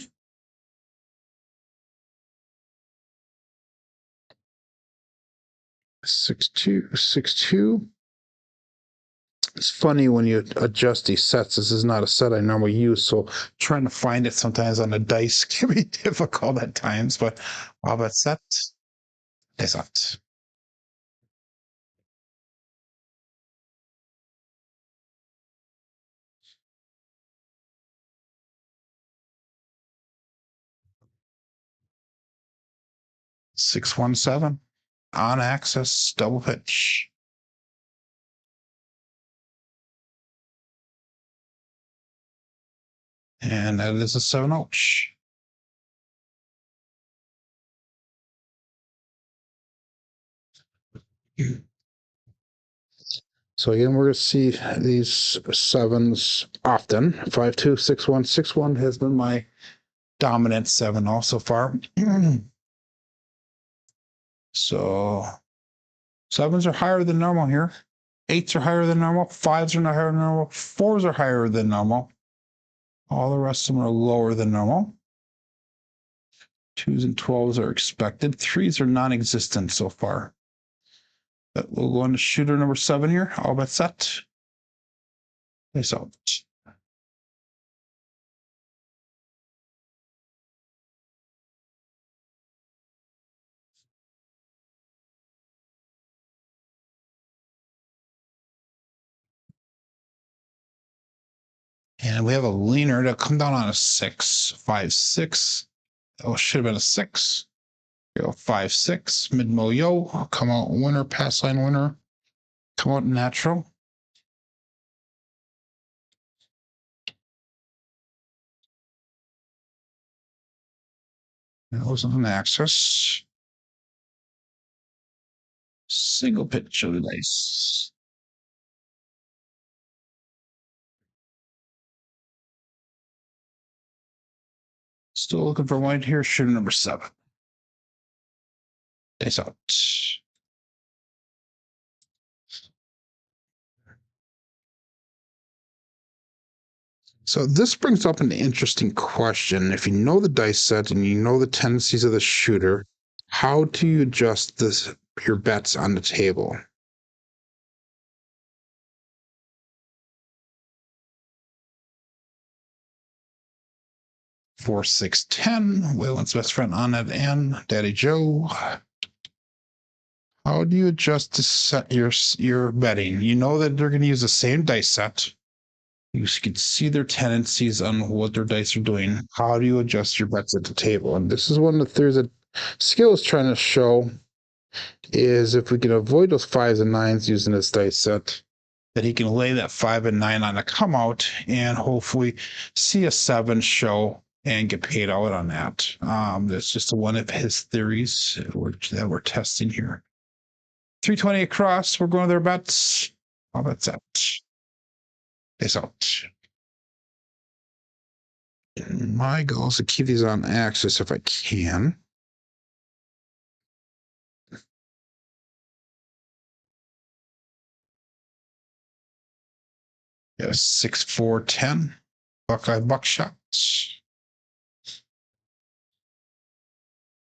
6-2, 6-2. It's funny when you adjust these sets. This is not a set I normally use, so trying to find it sometimes on the dice can be difficult at times. But all that set is up. Six 1-7 on access double pitch. And that is a 7-0. So again, we're going to see these 7s often. 5-2, 6-1, 6-1 has been my dominant 7-0 so far. So 7s are higher than normal here. 8s are higher than normal. 5s are not higher than normal. 4s are higher than normal. All the rest of them are lower than normal. 2s and 12s are expected. 3s are non-existent so far. But we'll go on to shooter number 7 here. All bet set. Face out. And we have a leaner to come down on a 6, 5, 6. Oh, should have been a 6. Go 5-6, mid-mo yo, come out winner, pass line winner, come out natural. That was on access. Single pitch of the dice. Still looking for white here. Shooter number 7. Dice out. So this brings up an interesting question. If you know the dice set and you know the tendencies of the shooter, how do you adjust your bets on the table? 4, 6, 10. Waylon's best friend on that end. Daddy Joe. How do you adjust to set your betting? You know that they're going to use the same dice set. You can see their tendencies on what their dice are doing. How do you adjust your bets at the table? And this is one of the theories that Skill is trying to show is if we can avoid those 5s and 9s using this dice set, that he can lay that 5 and 9 on a come out and hopefully see a 7 show and get paid out on that. That's just one of his theories that we're testing here. 320 across. We're going to their bets. All bets out. It's out. My goal is to keep these on axis if I can. Yeah, 6, 4, 10. Buckeye buckshots.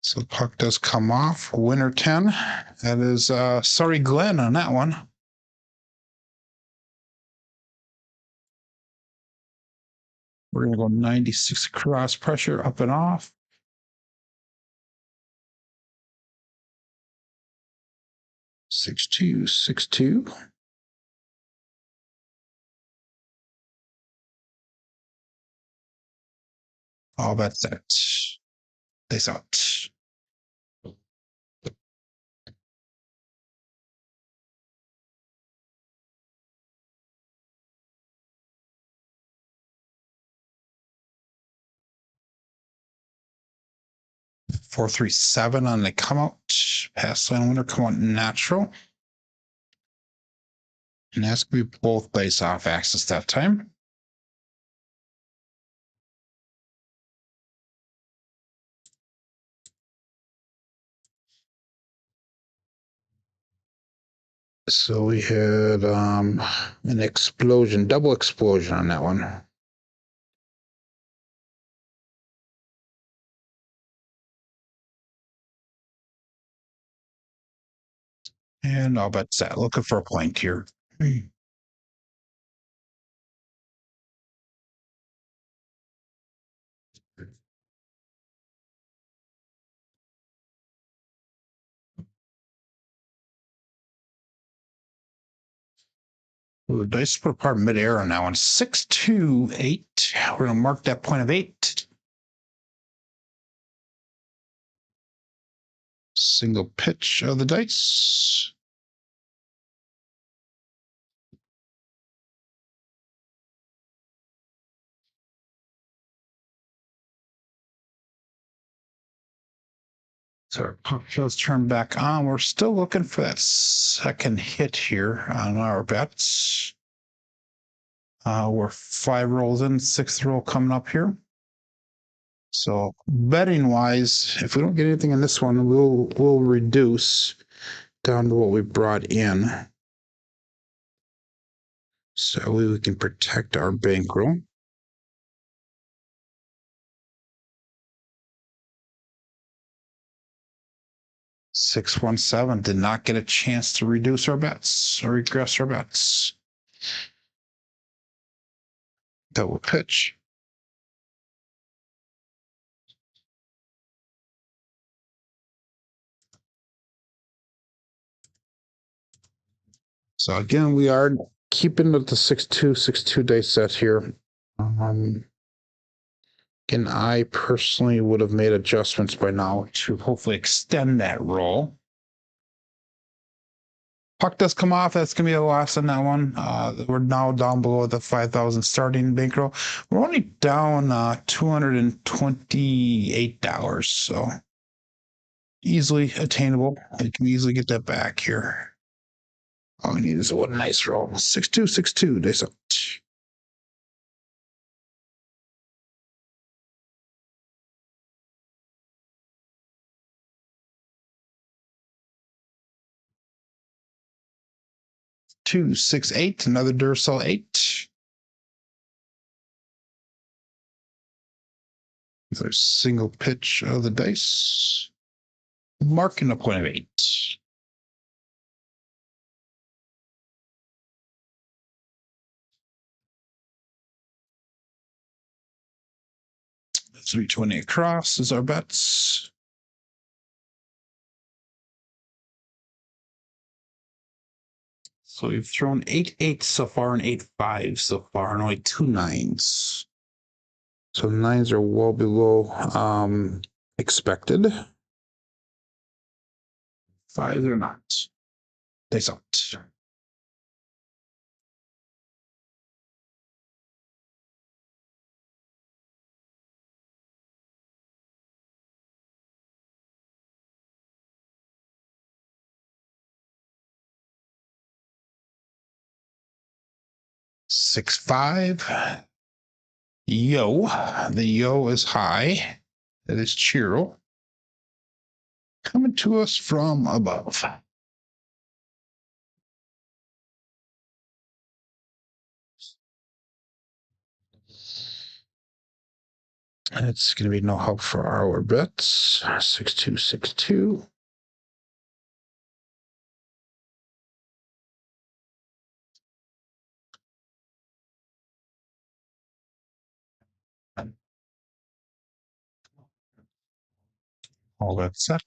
So the puck does come off. Winner 10. That is sorry, Glenn on that one. We're going to go 96 cross pressure up and off. Six two, 6-2. All bets set. They out. Four, 3, 7 on the come out. Pass line winner, come out natural. And that's going to be both dice off axis that time. So we had an explosion, double explosion on that one. And all but set. Looking for a point here. Ooh, dice split apart midair on that one. 6, 2, 8. We're going to mark that point of 8. Single pitch of the dice. So our puck does turn back on. We're still looking for that second hit here on our bets. We're 5 rolls in, 6th roll coming up here. So betting wise, if we don't get anything in this one, we'll reduce down to what we brought in. So we can protect our bankroll. Six, 1, 7 did not get a chance to reduce our bets or regress our bets. Double pitch. So again, we are keeping with the 6-2, 6-2 dice set here. And I personally would have made adjustments by now to hopefully extend that roll. Puck does come off. That's going to be the loss on that one. We're now down below the 5,000 starting bankroll. We're only down $228. So easily attainable. I can easily get that back here. All we need is one nice roll. 6-2, 6-2. Dice up. 2-6-8. Another Duracell 8. Another single pitch of the dice. Marking a point of 8. 320 across is our bets. So we've thrown 8 so far and 8 so far, and only 2 9s. So 9s are well below expected. 5s are not. They sucked. Six, 5. Yo. The yo is high. That is Chiro. Coming to us from above. It's going to be no help for our bets. 6-2, 6-2. All that set.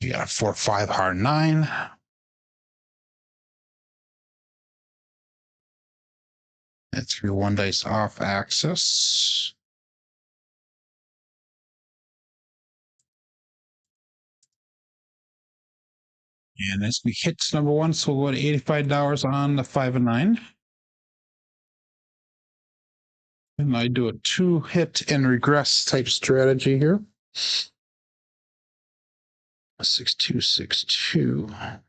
You got a 4-5 hard 9. That's your 1 dice off axis. And as we hit number 1, so we'll go to $85 on the 5 and 9. And I do a 2-hit and regress type strategy here. 6-2, 6-2.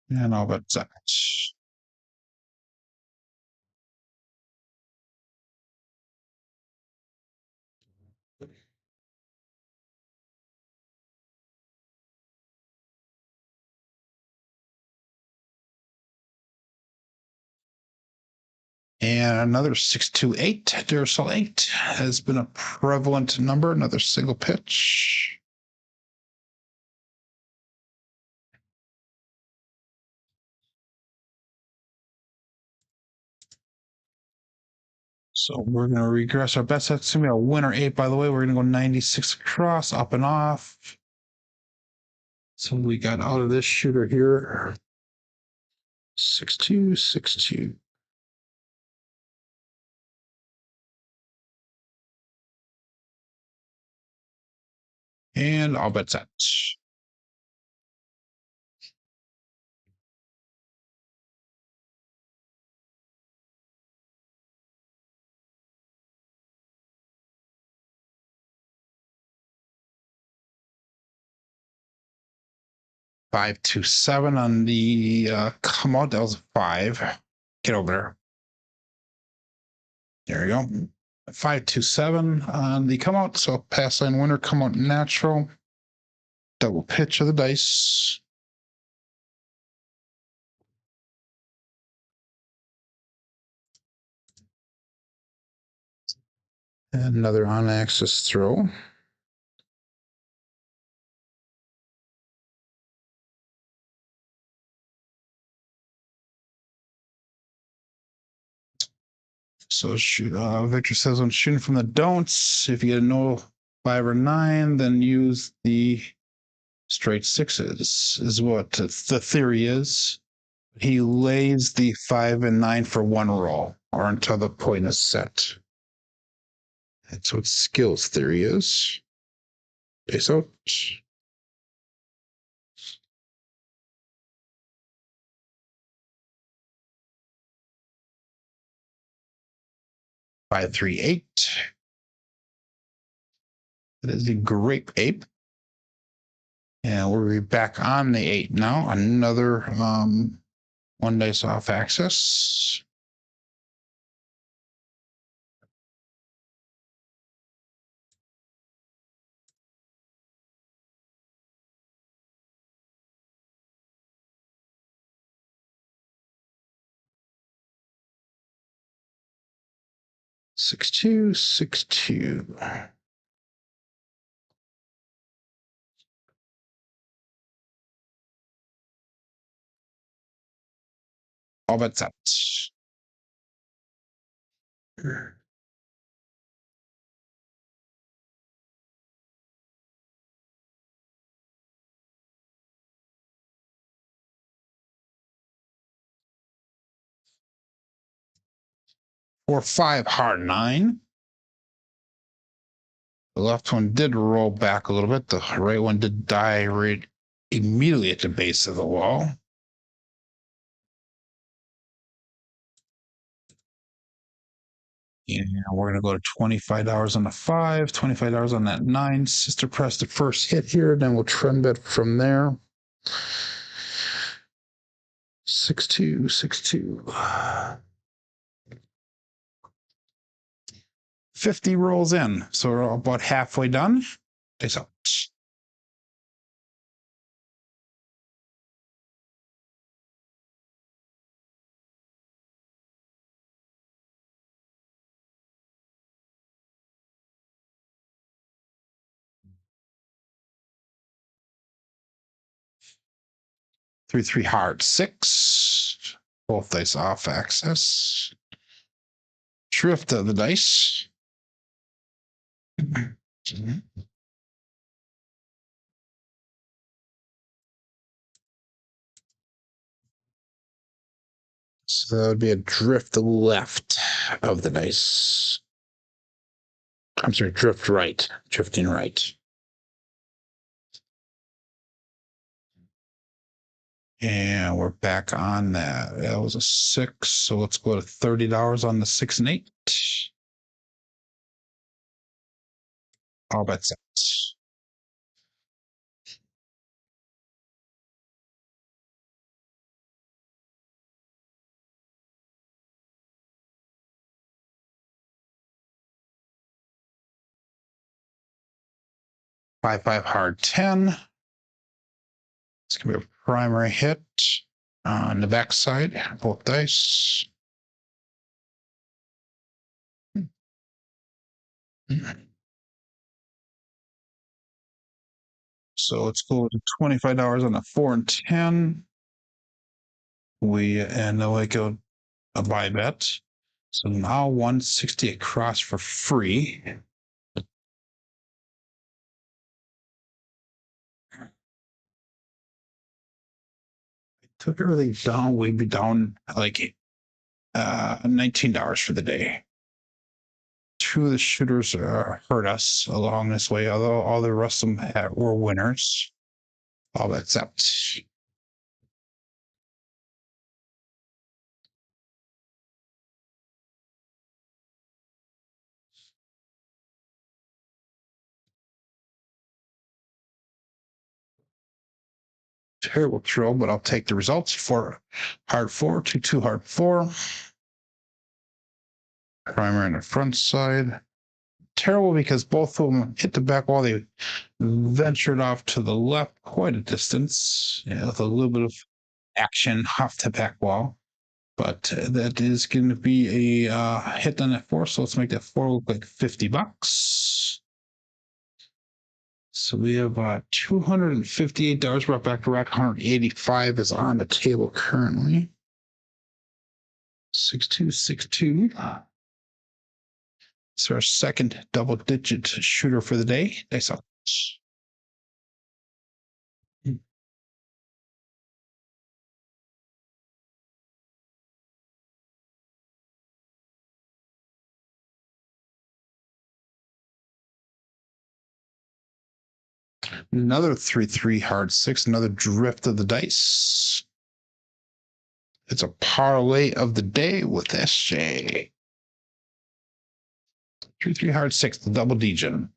And I'll bet that. And another 6-2-8. Duracell 8 has been a prevalent number. Another single pitch. So we're going to regress our bets. That's going to be a winner 8, by the way. We're going to go 96 across, up and off. So we got out of this shooter here. 6-2, 6-2. And I'll bet that. 5-2-7 on the come out. That was a 5. Get over there. There we go. 5-2-7 on the come out. So pass line winner, come out natural. Double pitch of the dice. Another on-axis throw. So shoot, Victor says when shooting from the don'ts, if you get a no 5 or 9, then use the straight sixes, is what the theory is. He lays the 5 and 9 for one roll or until the point is set. That's what skills theory is. Face out. 538. That is the grape ape. And we're back on the 8 now. Another one dice off axis. Six two, 6-2. All bets out. Or 5 hard 9. The left one did roll back a little bit. The right one did die right immediately at the base of the wall. Yeah, we're gonna go to $25 on the 5, $25 on that 9. Sister press the first hit here, then we'll trend bet from there. 6-2, 6-2. 50 rolls in, so we're about halfway done. Face out. 3-3 hard 6. Both dice off axis. Drift of the dice. So that would be a drift left of the dice. I'm sorry, drift right. Drifting right. And we're back on that. That was a 6. So let's go to $30 on the 6 and 8. All bets out. Five hard 10. It's gonna be a primary hit on the backside, both dice. So let's go to $25 on the 4 and 10. And then we go a buy bet. So now 160 across for free. Took everything down, we'd be down like $19 for the day. 2 of the shooters hurt us along this way, although all the rest of them were winners. All except. Terrible throw, but I'll take the results. For hard 4, 2-2 hard 4. Primer on the front side. Terrible because both of them hit the back wall. They ventured off to the left quite a distance, with a little bit of action off the back wall. but that is going to be a hit on that 4. So let's make that 4 look like $50. So we have $258 brought back to rack. 185 is on the table currently. 6262. It's our second double-digit shooter for the day. Nice up. Another 3-3 hard 6. Another drift of the dice. It's a parlay of the day with SJ. 3-3 hard 6. The double D-gen.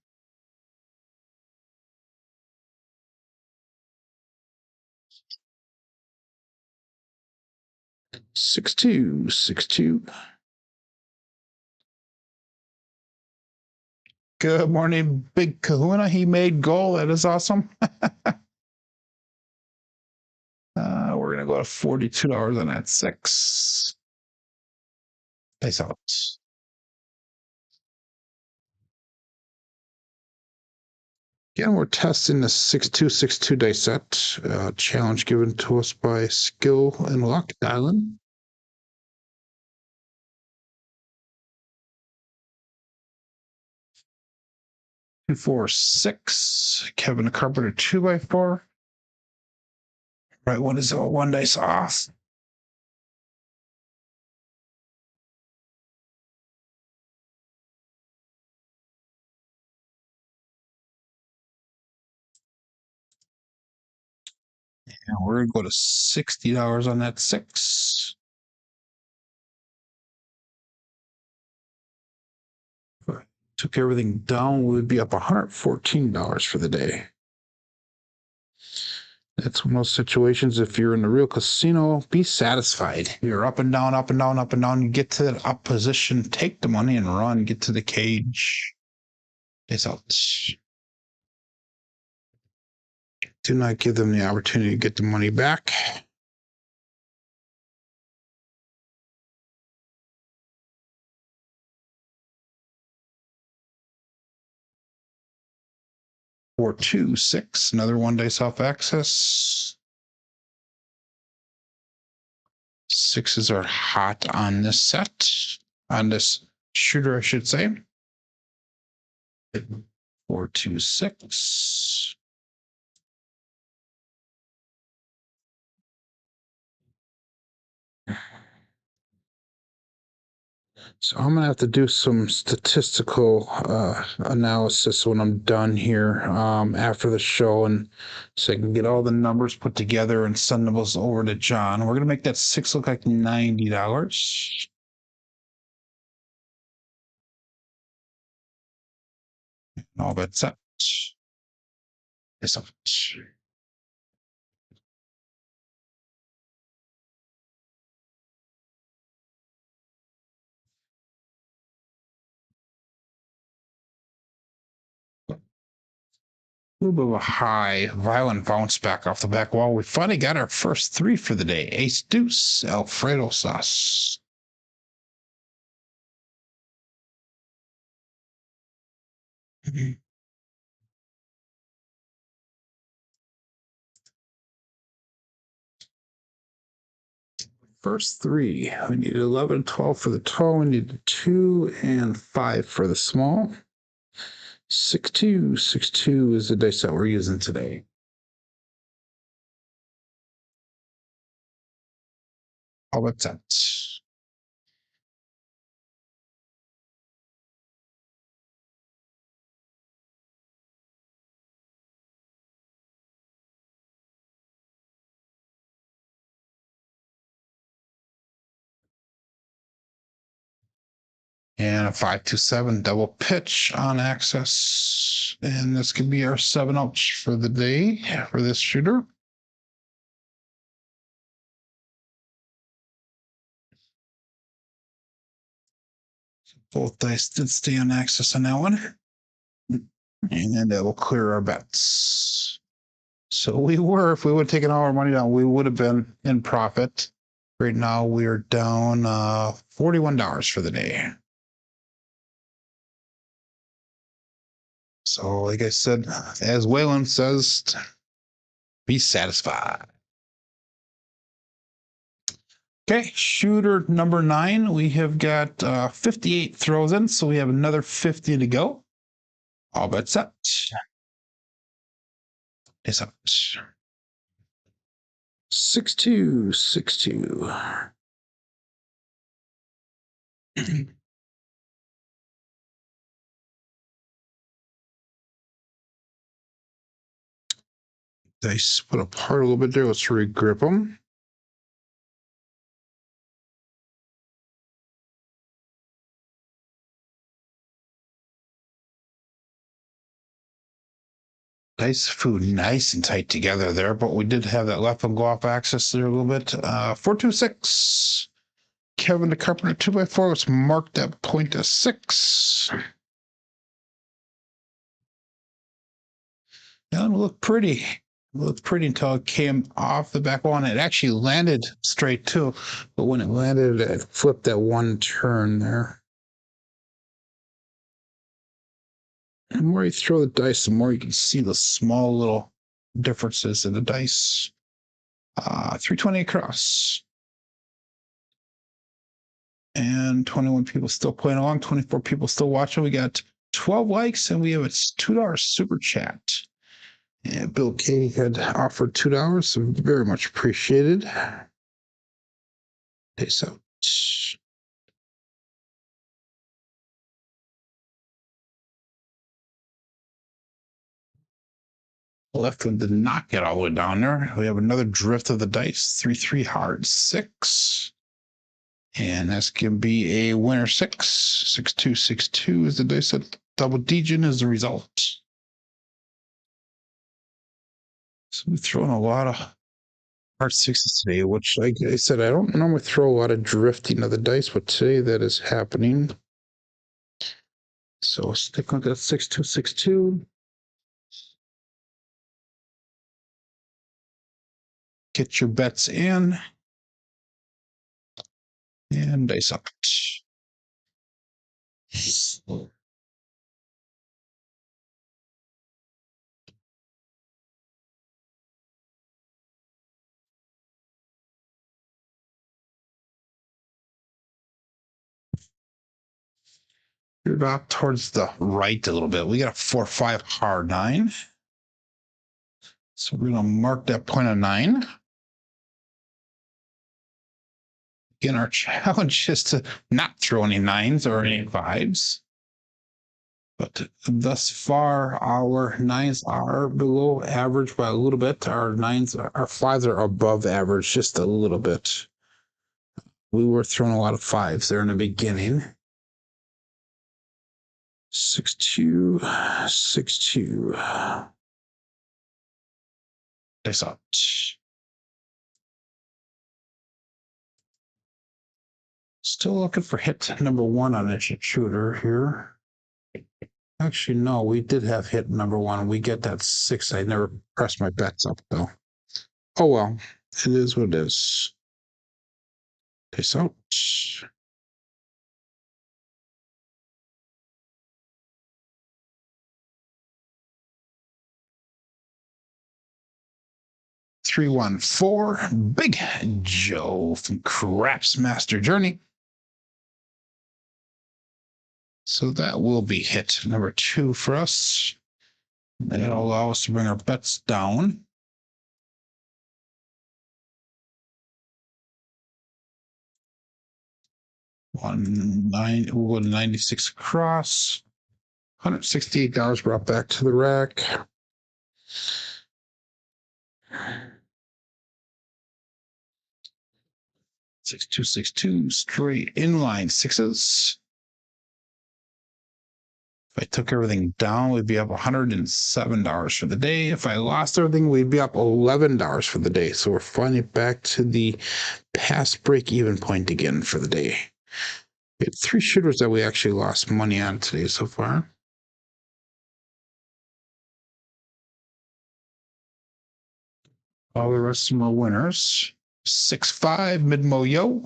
6262. Good morning, Big Kahuna. He made goal. That is awesome. We're gonna go to $42 on that 6. Nice out. Again, we're testing the 6262 dice set challenge given to us by Skill and Luck Island. Two, 4, 6. Kevin Carpenter 2x4. Right, one is 1 dice off. And we're gonna go to $60 on that 6. Took everything down, we would be up $114 for the day. That's one of those situations. If you're in the real casino, be satisfied. You're up and down, up and down, up and down. You get to that up position, take the money and run. Get to the cage. It's out. Do not give them the opportunity to get the money back. Four, 2, 6. Another 1 dice off access. 6s are hot on this set. On this shooter, I should say. 4, 2, 6. So I'm gonna have to do some statistical analysis when I'm done here after the show, and so I can get all the numbers put together and send those over to John. We're gonna make that 6 look like $90. All that's set. It's up. A little bit of a high, violent bounce back off the back wall. We finally got our first 3 for the day. Ace deuce, Alfredo sauce. First 3. We need 11, 12 for the tall. We need 2 and 5 for the small. 6262 is the dice that we're using today. How about that? And a 527 double pitch on access. And this could be our 7-ouch for the day for this shooter. Both dice did stay on access on that one. And then that will clear our bets. So we were, if we would have taken all our money down, we would have been in profit Right now we are down $41 for the day. So, like I said, as Waylon says, be satisfied. Okay, shooter number 9. We have got 58 throws in, so we have another 50 to go. All bets set. It's up. 6-2, 6-2. Dice split apart a little bit there. Let's regrip them. Nice food, nice and tight together there, but we did have that left one go off axis there a little bit. 4-2-6. Kevin the Carpenter 2x4. Let's mark that point as 6. That would look pretty. It looked pretty until it came off the back one. It actually landed straight too, but when it landed, it flipped that one turn there. The more you throw the dice, the more you can see the small little differences in the dice. 320 across. And 21 people still playing along, 24 people still watching. We got 12 likes, and we have a $2 super chat. And Bill K had offered $2, so very much appreciated. Peace out. Left one did not get all the way down there. We have another drift of the dice. 3-3 hard 6. And that's going to be a winner 6. 6-2, 6-2 is the dice set. Double digit is the result. So we've thrown a lot of hard 6s today, which, like I said, I don't normally throw a lot of drifting of the dice, but today that is happening. So stick with that 6-2, 6-2. Get your bets in. And dice up. You're off towards the right a little bit. We got a 4-5 hard 9. So we're going to mark that point of 9. Again, our challenge is to not throw any 9s or any 5s. But thus far, our 9s are below average by a little bit. Our 5s are above average just a little bit. We were throwing a lot of 5s there in the beginning. 6-2, 6-2. Dice out. Still looking for hit number 1 on this shooter here. Actually, no, we did have hit number 1. We get that 6. I never pressed my bets up though. Oh well, it is what it is. Dice out. 314, Big Joe from Crapsee Master Journey. So that will be hit number 2 for us. That'll allow us to bring our bets down. We'll go to 96 across. $168 brought back to the rack. 6-2, 6-2, straight inline 6s. If I took everything down, we'd be up $107 for the day. If I lost everything, we'd be up $11 for the day. So we're finally back to the past break-even point again for the day. We had 3 shooters that we actually lost money on today so far. All the rest of them are winners. 6-5 mid-mo yo.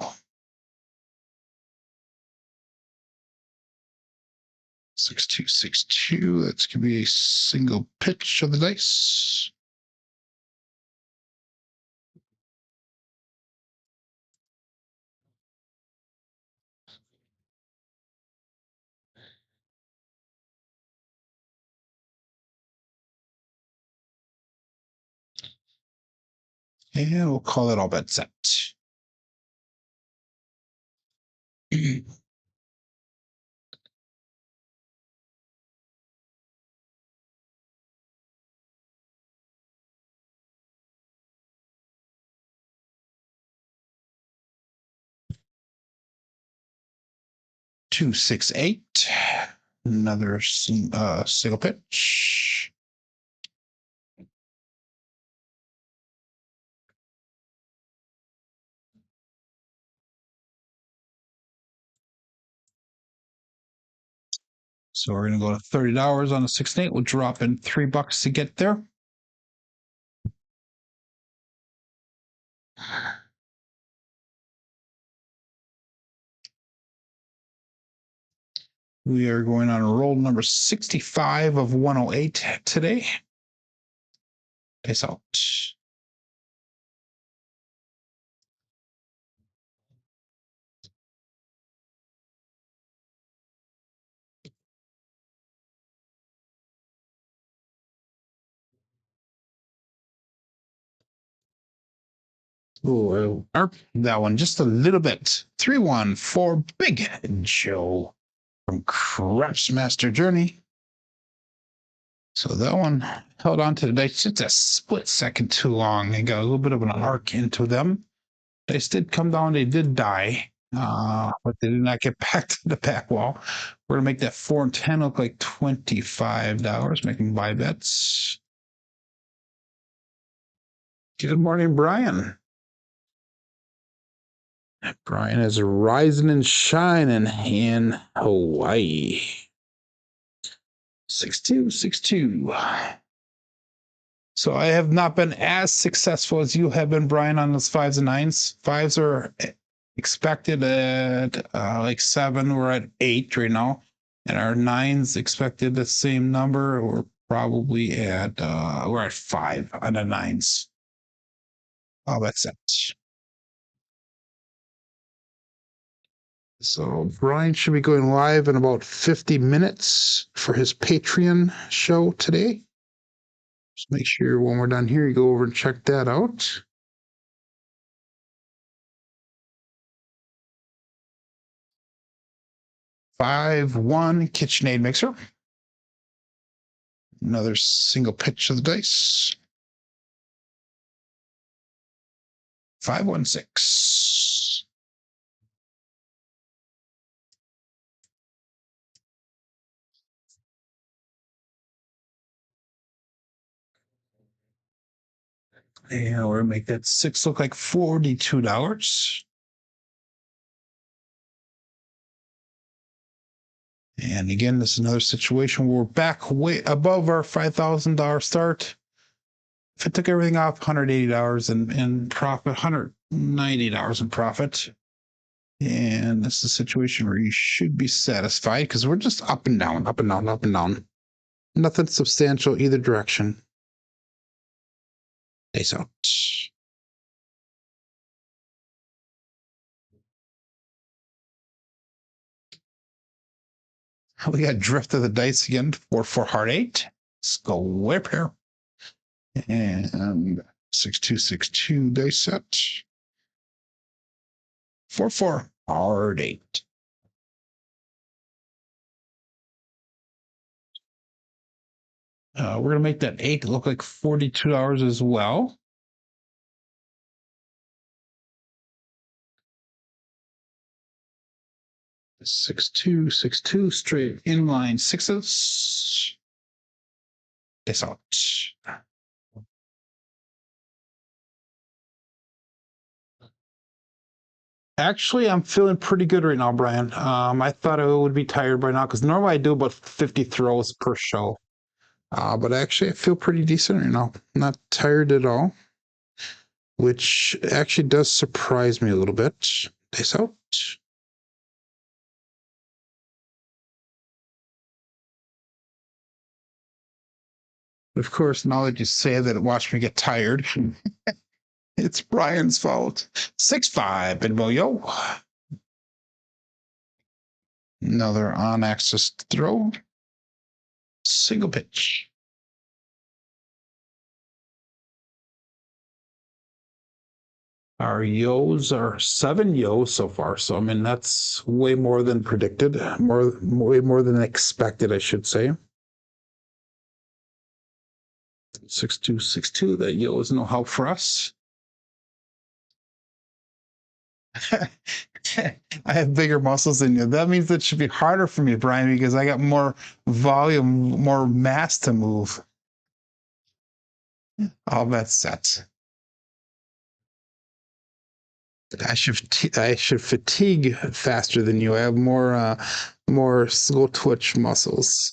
6-2, 6-2. That's going to be a single pitch of the dice. And we'll call it all bet set. 2-6-8. Another single pitch. So we're going to go to $30 on a 6-8. We'll drop in $3 to get there. We are going on roll number 65 of 108 today. Peace out. Ooh, that one just a little bit. 3-1 for Big Joe from Crapsee Master Journey. So that one held on to the dice just a split second too long and got a little bit of an arc into them. Dice did come down, they did die, but they did not get back to the back wall. We're gonna make that 4 and 10 look like $25, making buy bets. Good morning, Brian. Brian is rising and shining in Hawaii. 6-2, 6-2. So I have not been as successful as you have been, Brian, on those 5s and 9s. 5s are expected at like 7. We're at 8 right now. And our 9s expected the same number. We're probably at we're at 5 on the 9s. Oh, that's it. So Brian should be going live in about 50 minutes for his Patreon show today. Just make sure when we're done here, you go over and check that out. $5-1 KitchenAid mixer. Another single pitch of the dice. 5-1-6. And we're gonna make that 6 look like $42. And again, this is another situation where we're back way above our $5,000 start. If it took everything off, $180 in profit, $190 in profit. And this is a situation where you should be satisfied because we're just up and down, up and down, up and down. Nothing substantial either direction. Peace out. We got drift of the dice again for heart 8. Square pair. And 6-2-6-2 dice set. 4-4 heart 8. We're going to make that 8 look like $42 as well. Six two straight inline 6s. This out. Actually, I'm feeling pretty good right now, Brian. I thought I would be tired by now because normally I do about 50 throws per show. But actually, I feel pretty decent right now. Not tired at all. which actually does surprise me a little bit. Dice out. Of course, now that you say that, watch me get tired. It's Brian's fault. 6-5, Benvolio. Another on axis throw. Single pitch. Our yos are 7 yos so far. So, I mean, that's way more than predicted, way more than expected, I should say. 6-2, 6-2. That yo is no help for us. I have bigger muscles than you. That means it should be harder for me, Brian, because I got more volume, more mass to move. All that set. I should fatigue faster than you. I have more slow twitch muscles.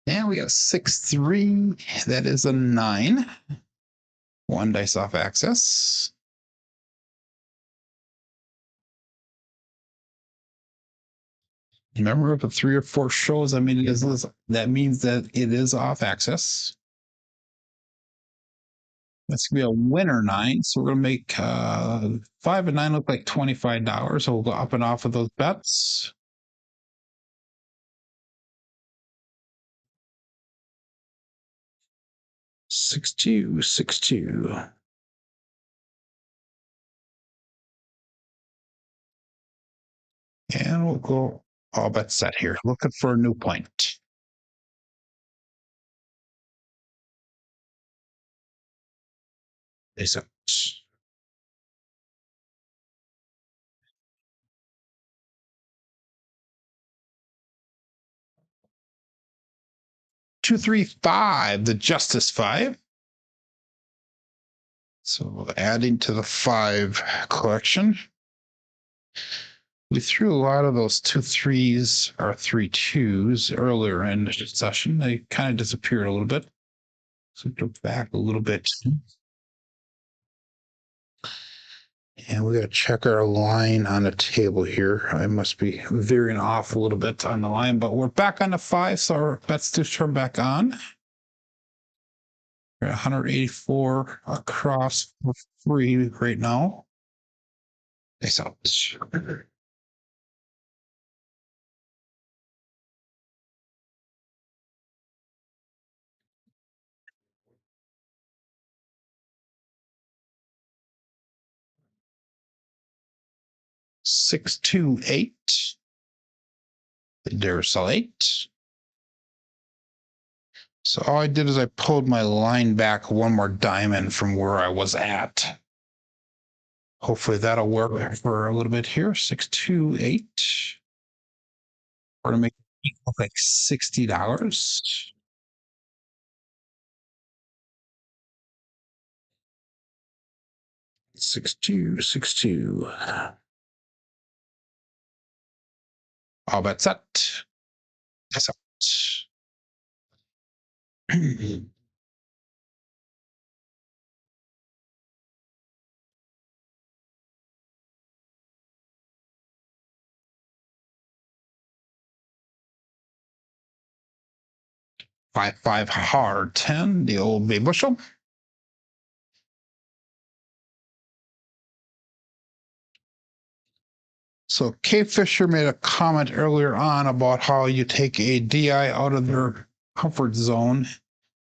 And we got 6-3. That is a 9. 1 dice off axis. Remember, if a 3 or 4 shows, I mean, that means that it is off axis. That's gonna be a winner 9, so we're gonna make 5 and 9 look like $25. So we'll go up and off of those bets. 6-2, 6-2. And we'll go all bets set here, looking for a new point. Is it? 2-3-5, the Justice 5. So adding to the 5 collection. We threw a lot of those 2-3s or 3-2s earlier in the session. They kind of disappeared a little bit. So go back a little bit. And we got to check our line on the table here. I must be veering off a little bit on the line, but we're back on the 5, so our bets do turn back on. We're at 184 across for free right now. Nice out. 6-2-8. The Duracell 8. So all I did is I pulled my line back 1 more diamond from where I was at. Hopefully that'll work for a little bit here. 6-2-8. We're gonna make it look like $60. 6-2, 6-2. All bets set. That's out. 5-5 hard 10, the old bay bushel. So K Fisher made a comment earlier on about how you take a DI out of their comfort zone,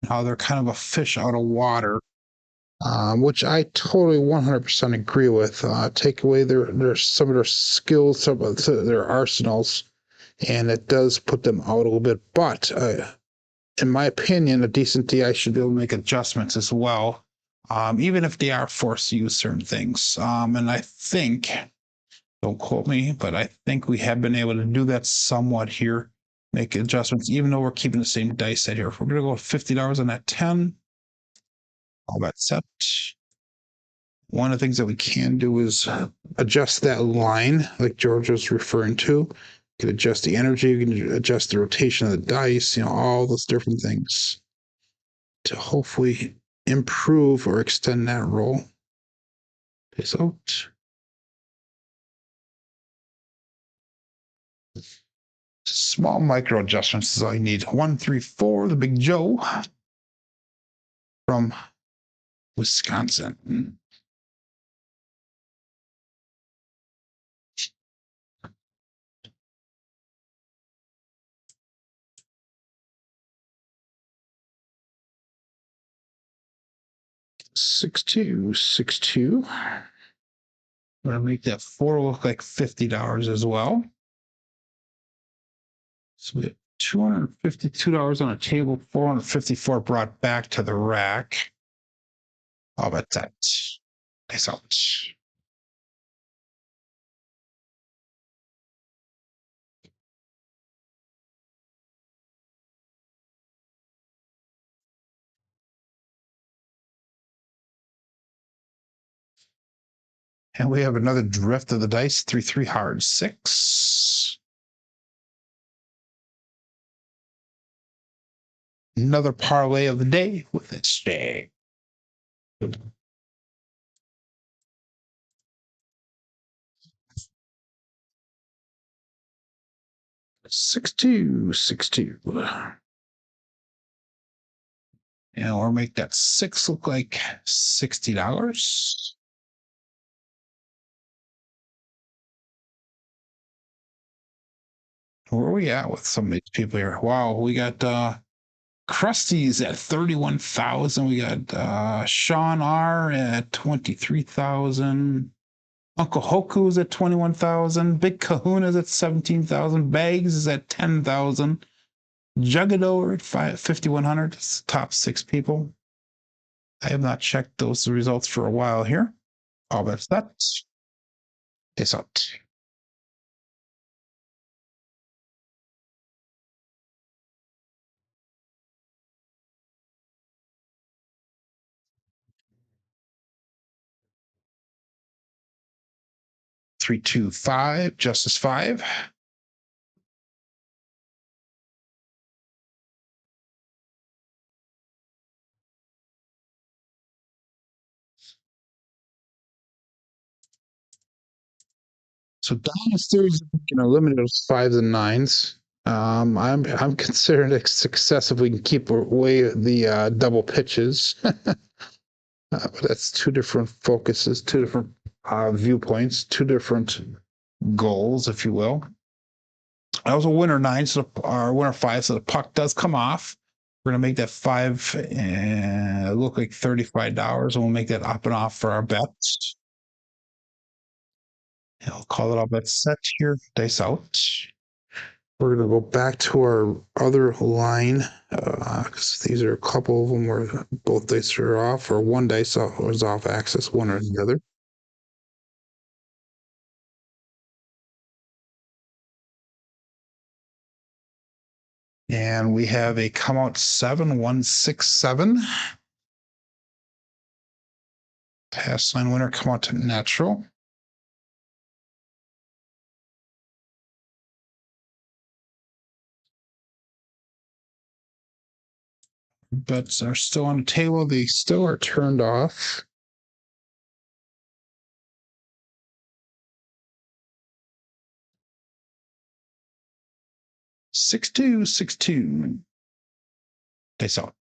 how they're kind of a fish out of water, which I totally 100% agree with. Take away some of their skills, some of their arsenals, and it does put them out a little bit. But in my opinion, a decent DI should be able to make adjustments as well, even if they are forced to use certain things. And I think, don't quote me, but I think we have been able to do that somewhat here, make adjustments, even though we're keeping the same dice set here. If we're going to go $50 on that 10, all that set. One of the things that we can do is adjust that line, like George was referring to. You can adjust the energy, you can adjust the rotation of the dice, all those different things to hopefully improve or extend that roll. Dice out. Small micro adjustments is all you need. 134, the Big Joe from Wisconsin. Six two. I'm gonna make that 4 look like $50 as well. So we have $252 on a table, 454 brought back to the rack. How about that? Nice out. And we have another drift of the dice, 3 hard, 6. Another parlay of the day with its stay. 6-2. And we'll make that 6 look like $60. Where are we at with some of these people here? Wow, we got Crusty's at 31,000. We got Sean R at 23,000. Uncle Hoku's at 21,000. Big Kahuna's at 17,000. Bags is at 10,000. Juggado at 5,100. It's the top 6 people. I have not checked those results for a while here. All that's that. Peace out. Three, 2, 5. Justice 5. So Donna's theories eliminate those 5s and 9s. I'm considering a success if we can keep away the double pitches. But that's 2 different focuses, 2 different viewpoints, 2 different goals, if you will. That was a winner 9, so our winner 5, so the puck does come off. We're gonna make that 5 look like $35, and we'll make that up and off for our bets. I'll call it all bet set here. Dice out. We're going to go back to our other line because these are a couple of them where both dice are off, or one dice was off axis, one or the other. And we have a come out 7-1-6-7. Pass line winner come out to natural. Bets are still on the table. They still are turned off. Six two. Dice out.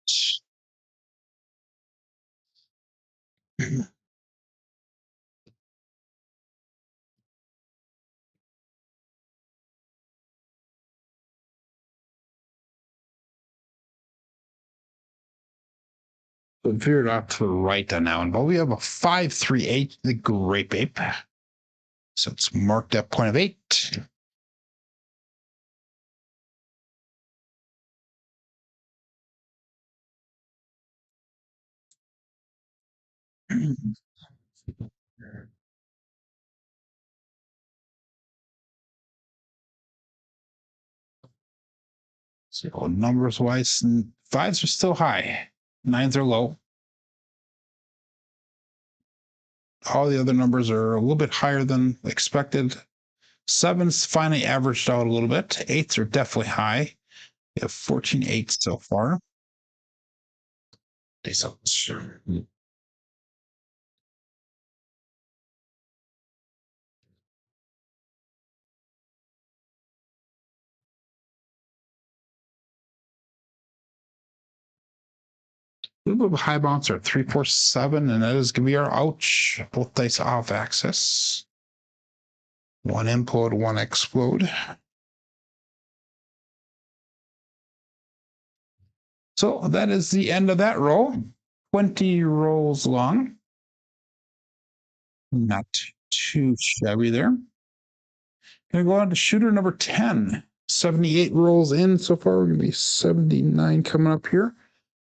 So veered off to the right on that one, but we have a 5-3-8, the grape ape. So it's marked at point of 8. So numbers wise, 5s are still high, 9s are low. All the other numbers are a little bit higher than expected. Sevens finally averaged out a little bit. Eights are definitely high. We have 14 eights so far. Sure. A little bit of a high bouncer, 347, and that is going to be our ouch. Both dice off axis. One implode, one explode. So that is the end of that roll. 20 rolls long. Not too shabby there. Gonna go on to shooter number 10. 78 rolls in so far. We're gonna be 79 coming up here.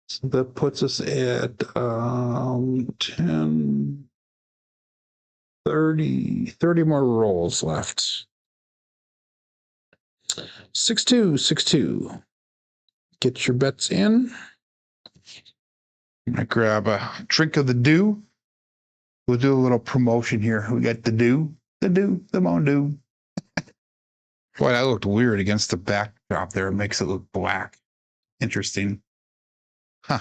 So that puts us at 10, 30 more rolls left. 6-2, 6-2. Get your bets in. I'm gonna grab a drink of the dew. We'll do a little promotion here. We got the dew, the Mountain Dew. Boy, that looked weird against the backdrop there. It makes it look black. Interesting. Huh.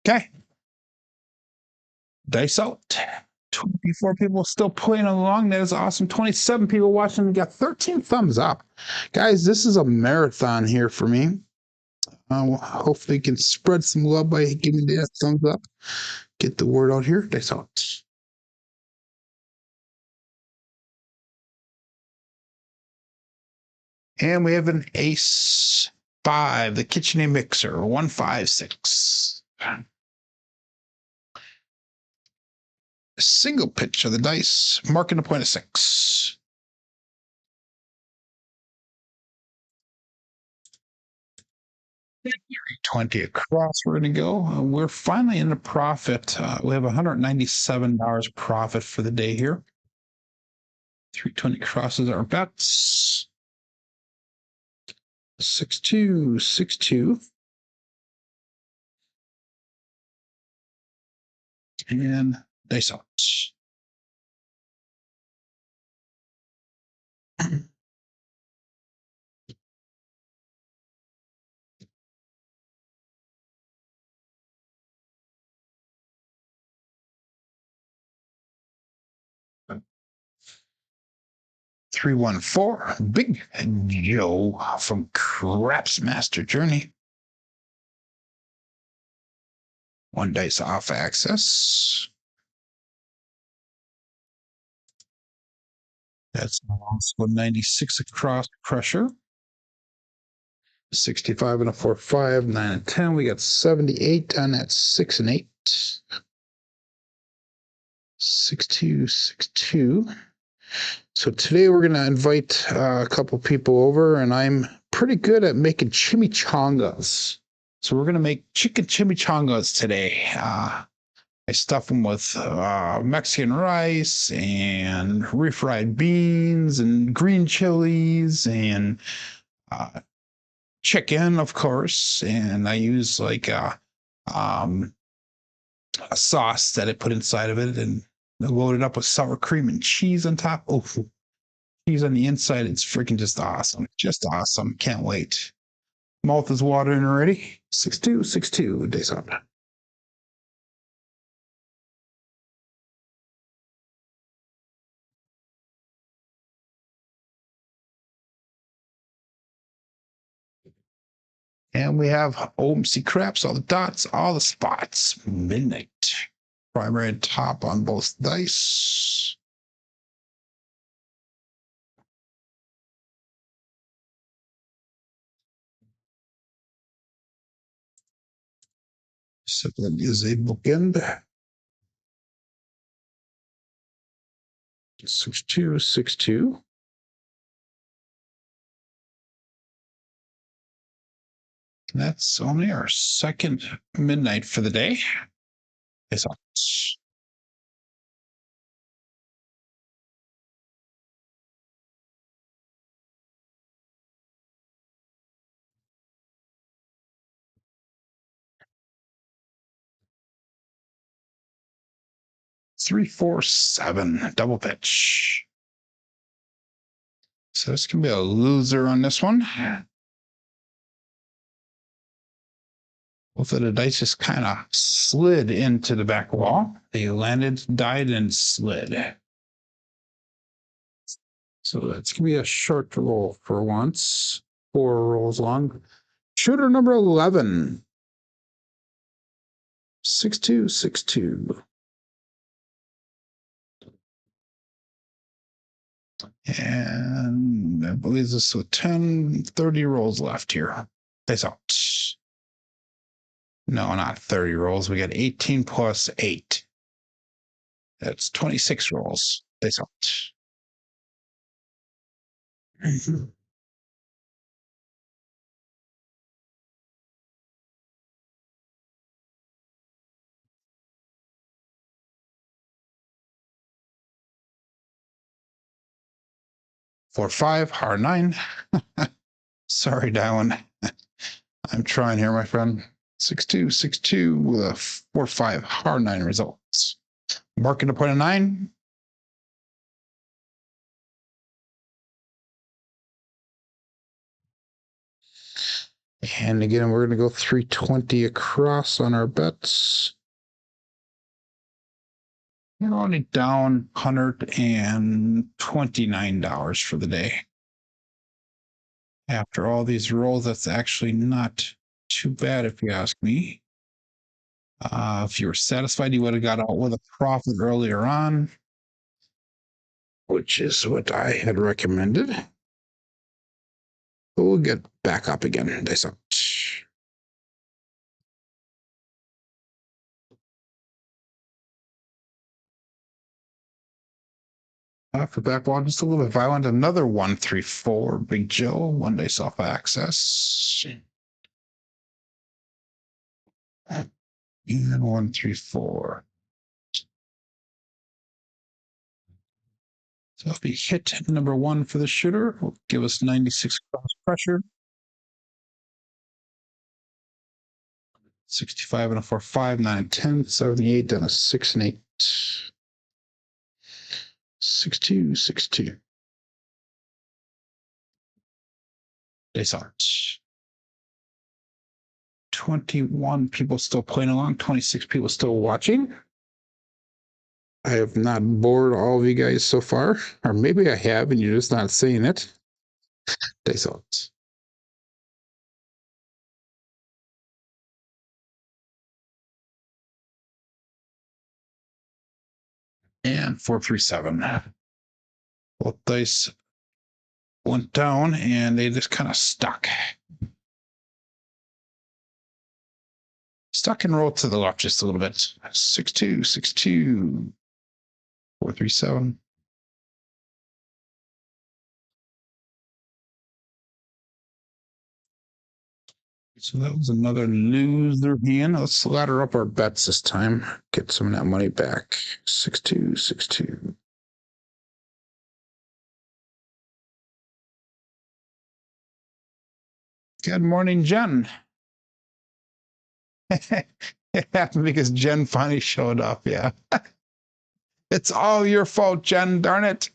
Okay. Dice out. 24 people still playing along. That is awesome. 27 people watching. We got 13 thumbs up. Guys, this is a marathon here for me. Hopefully, can spread some love by giving me that thumbs up. Get the word out here. Dice out. And we have an ace 5, the KitchenAid mixer, 156. Single pitch of the dice, marking a point of 6. $20 across. We're going to go. We're finally in a profit. We have $197 profit for the day here. 320 crosses our bets. 6-2, 6-2. And dice out. Three, 1, 4. Big Joe from Crapsee Master Journey. One dice off axis. That's also 96 across pressure. 65 and a 4, 5, 9 and 10. We got 78 on that 6 and 8. 6-2, 6-2. So today we're going to invite a couple people over, and I'm pretty good at making chimichangas. So we're going to make chicken chimichangas today. I stuff them with Mexican rice and refried beans and green chilies and chicken, of course. And I use like a sauce that I put inside of it and load it up with sour cream and cheese on top. Oh, cheese on the inside. It's freaking just awesome. Just awesome. Can't wait. Mouth is watering already. 6-2, 6-2. Days up. And we have OMC craps, all the dots, all the spots. Midnight. Primary and top on both dice. So that is a bookend. 6-2, 6-2. That's only our second midnight for the day. It's on. 3-4-7 double pitch. So this can be a loser on this one. Both of the dice just kind of slid into the back wall. They landed, died, and slid. So that's going to be a short roll for once. 4 rolls long. Shooter number 11. 6-2-6-2. And I believe this is 10, 30 rolls left here. Face out. No, not 30 rolls. We got 18 plus 8. That's 26 rolls. Face out. For 5, hard 9. Sorry, Dylan. I'm trying here, my friend. 6-2-6-2 with a 4-5 hard 9 results. Marking a point of 9. And again, we're going to go 320 across on our bets. We're only down $129 for the day. After all these rolls, that's actually not too bad if you ask me. If you were satisfied, you would have got out with a profit earlier on, which is what I had recommended. But we'll get back up again. Dice out. For back wall, just a little bit violent. Another 1-3-4. Big Joe. 1 dice off access. And 1-3-4. So if we hit number 1 for the shooter, will give us 96 cross pressure. 65 and a 4-5, 9 and 10, 78, then a 6 and 8. 6-2-6-2. Face out. 21 people still playing along, 26 people still watching. I have not bored all of you guys so far, or maybe I have and you're just not seeing it. Dice out. And 4-3-7. Both dice went down and they just kind of stuck. Stuck and rolled to the left just a little bit. 6-2-6-2. 4-3-7. So that was another loser hand. Let's ladder up our bets this time. Get some of that money back. 6-2-6-2. Good morning, Jen. It happened because Jen finally showed up. Yeah. It's all your fault, Jen. Darn it.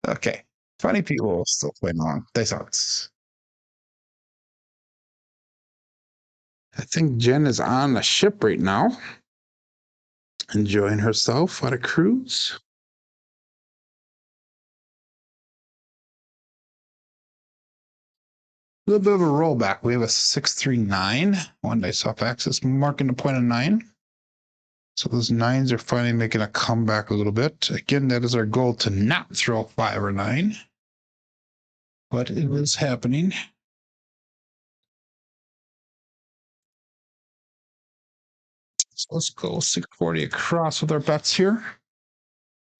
Okay. Funny people still playing along. They thought. I think Jen is on a ship right now, enjoying herself on a cruise. A little bit of a rollback. We have a 6-3-9. 1 dice off axis, marking a point of 9. So those 9s are finally making a comeback a little bit. Again, that is our goal, to not throw 5 or 9. But it is happening. So let's go 640 across with our bets here.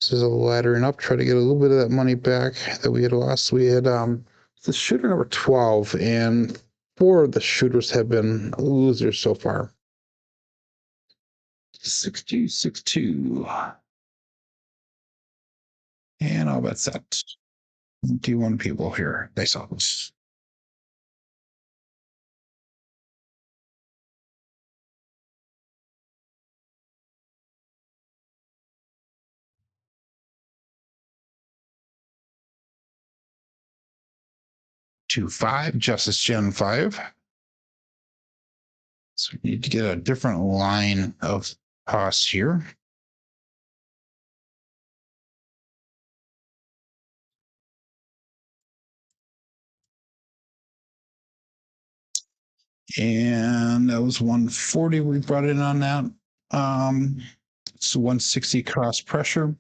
This is a laddering up, try to get a little bit of that money back that we had lost. We had the shooter number 12, and 4 of the shooters have been losers so far. 6-2-6-2. And I'll bet set. 21 people here. They saw this. 525, Justice Gen 5. So we need to get a different line of costs here. And that was 140 we brought in on that. So 160 cross pressure.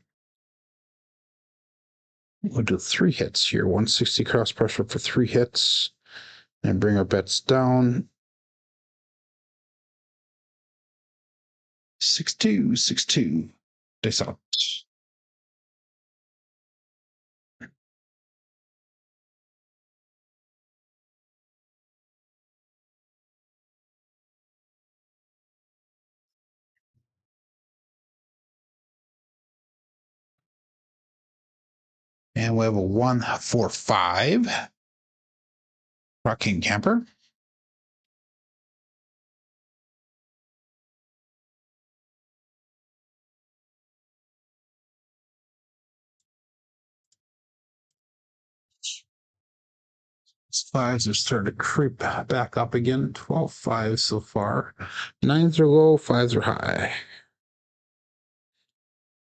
We'll do 3 hits here. 160 cross pressure for 3 hits. And bring our bets down. 6-2, 6-2. Dice out. And we have a 145. Rocking Camper. Fives are starting to creep back up again. 12 fives so far. Nines are low, fives are high.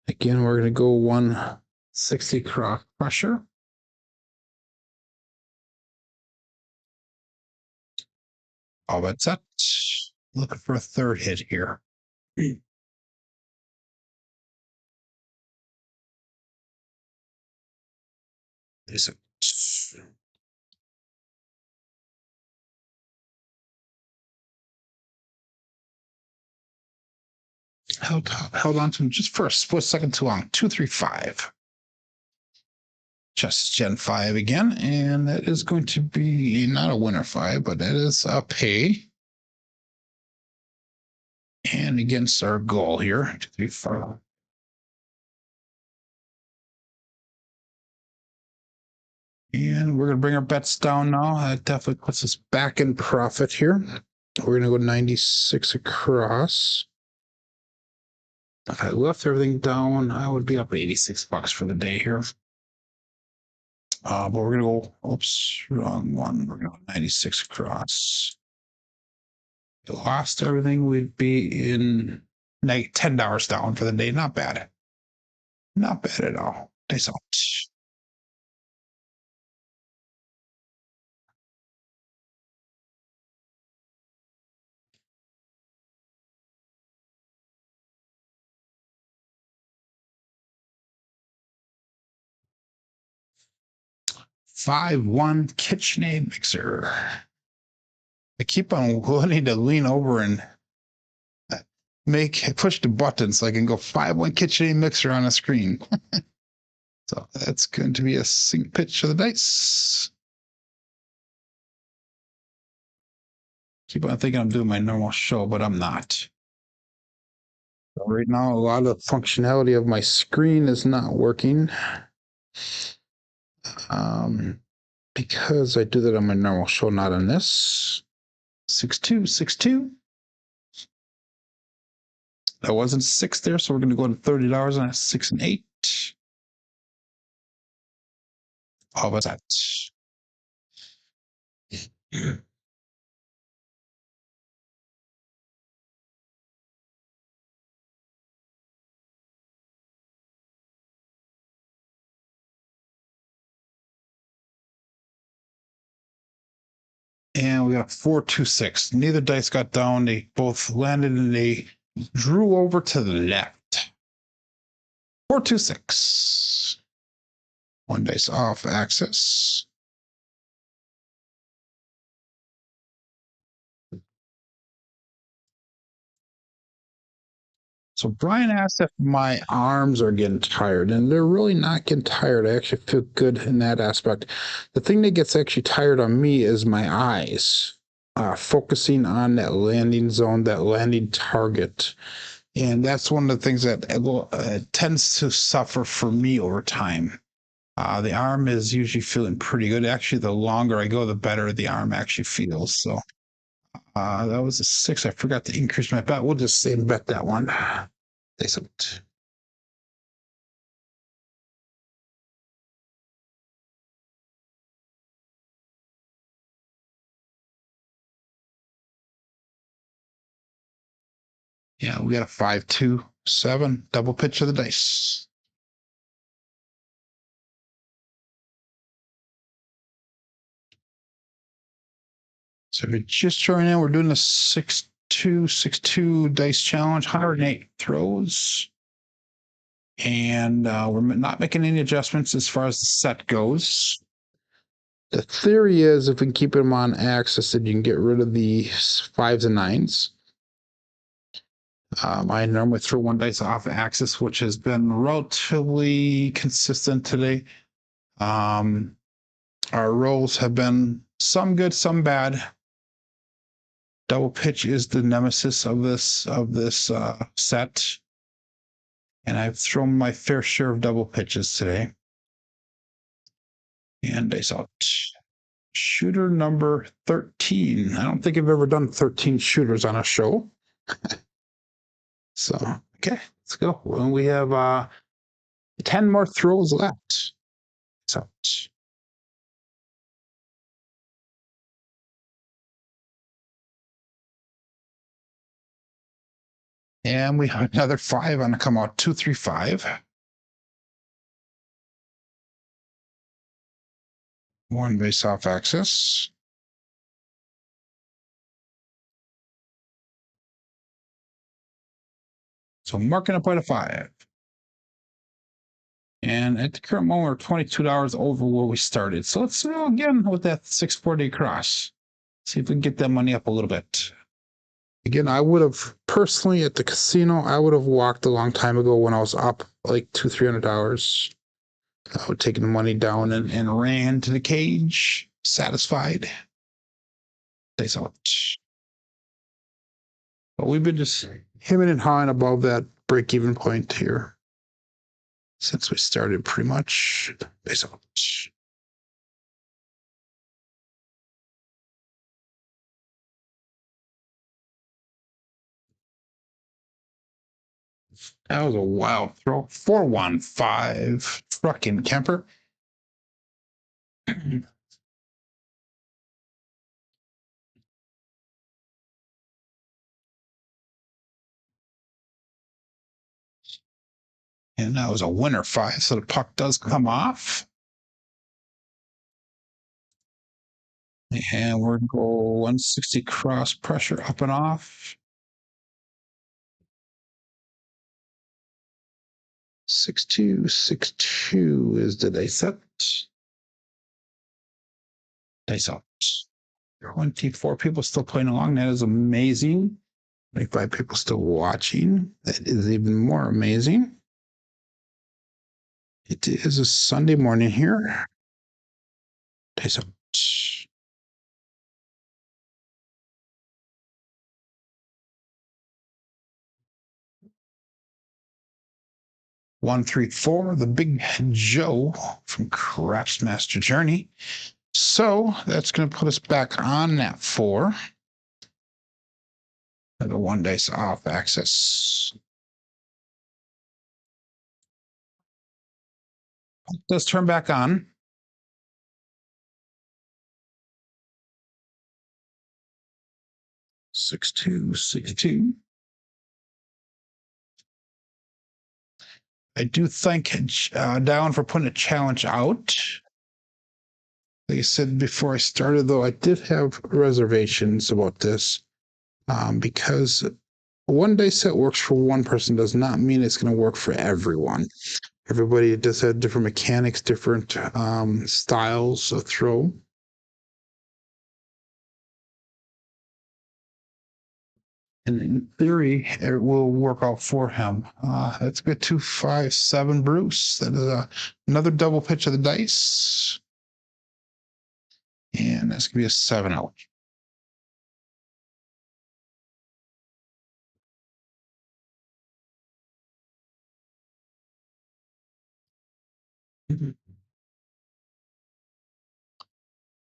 Again, we're going to go 160 cross pressure. All that's set. Looking for a third hit here. Is it? Held on to him just for a split second too long. 235. Justice Gen 5 again, and that is going to be not a winner 5, but that is a pay. And against our goal here, 235. And we're going to bring our bets down now. That definitely puts us back in profit here. We're going to go 96 across. If I left everything down, I would be up $86 for the day here. But we're going to go, oops, wrong one. We're going to go 96 across. If we lost everything, we'd be in $10 down for the day. Not bad. Not bad at all. Nice out. 5-1 KitchenAid mixer. I keep on wanting to lean over and push the button so I can go 5-1 KitchenAid mixer on a screen. So that's going to be a sync pitch of the dice. Keep on thinking I'm doing my normal show, but I'm not. So right now, a lot of functionality of my screen is not working. Because I do that on my normal show, not on this. 6-2, 6-2. That wasn't 6 there, so we're going to go to $30 on a 6 and 8. How about that? And we got 4-2-6. Neither dice got down. They both landed and they drew over to the left. 4-2-6. One dice off axis. So Brian asked if my arms are getting tired, and they're really not getting tired. I actually feel good in that aspect. The thing that gets actually tired on me is my eyes, focusing on that landing zone, that landing target. And that's one of the things that tends to suffer for me over time. The arm is usually feeling pretty good. Actually, the longer I go, the better the arm actually feels. So that was a 6. I forgot to increase my bet. We'll just say bet that one. Decent. Yeah, we got a 5, 2, 7 double pitch of the dice. So if you're just joining in, we're doing the 6-2 dice challenge, 108 throws. And we're not making any adjustments as far as the set goes. The theory is if we can keep them on axis, that you can get rid of the 5s and 9s. I normally throw one dice off axis, which has been relatively consistent today. Our rolls have been some good, some bad. Double pitch is the nemesis of this set, and I've thrown my fair share of double pitches today. And dice out. Shooter number 13. I don't think I've ever done 13 shooters on a show. So, okay, let's go. Well, we have 10 more throws left. So, and we have another 5 on the come out. 2, 3, 5. One base off axis. So marking up by the 5. And at the current moment, we're $22 over where we started. So let's go again with that 640 across. See if we can get that money up a little bit. Again, I would have personally at the casino, I would have walked a long time ago when I was up like $200-300. I would have taken the money down and ran to the cage, satisfied. Dice out. But we've been just hemming and hawing above that break-even point here since we started pretty much. Dice out. That was a wild throw. 415. Fucking Kemper. And that was a winner 5. So the puck does come off. And we're going to go 160 cross pressure up and off. 6-2, 6-2 is the dice set. Dice out. 24 people still playing along. That is amazing. 25 people still watching. That is even more amazing. It is a Sunday morning here. Dice out. 134, the Big Joe from Crapsee Master Journey. So that's going to put us back on that 4. The 1 dice off axis. Let's turn back on. 6-2, 6-2. I do thank Down for putting a challenge out. Like I said before I started, though, I did have reservations about this because one dice set works for one person does not mean it's going to work for everyone. Everybody does have different mechanics, different styles of throw. And in theory, it will work out for him. That's good. 2, 5, 7, Bruce. That is another double pitch of the dice. And that's going to be a 7 out.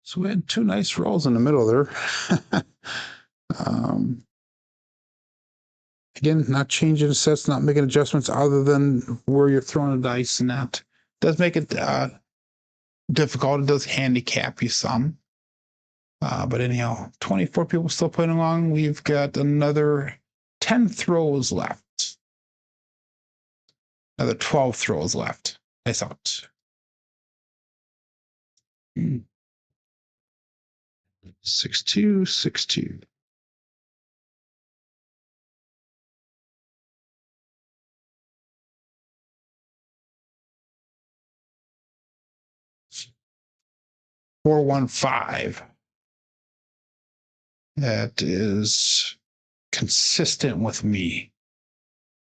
So we had 2 nice rolls in the middle there. Again, not changing the sets, not making adjustments other than where you're throwing the dice, and that does make it difficult. It does handicap you some. But anyhow, 24 people still playing along. We've got another 10 throws left. Another 12 throws left. Nice out. 6-2, 6-2. Four, 1, 5. That is consistent with me.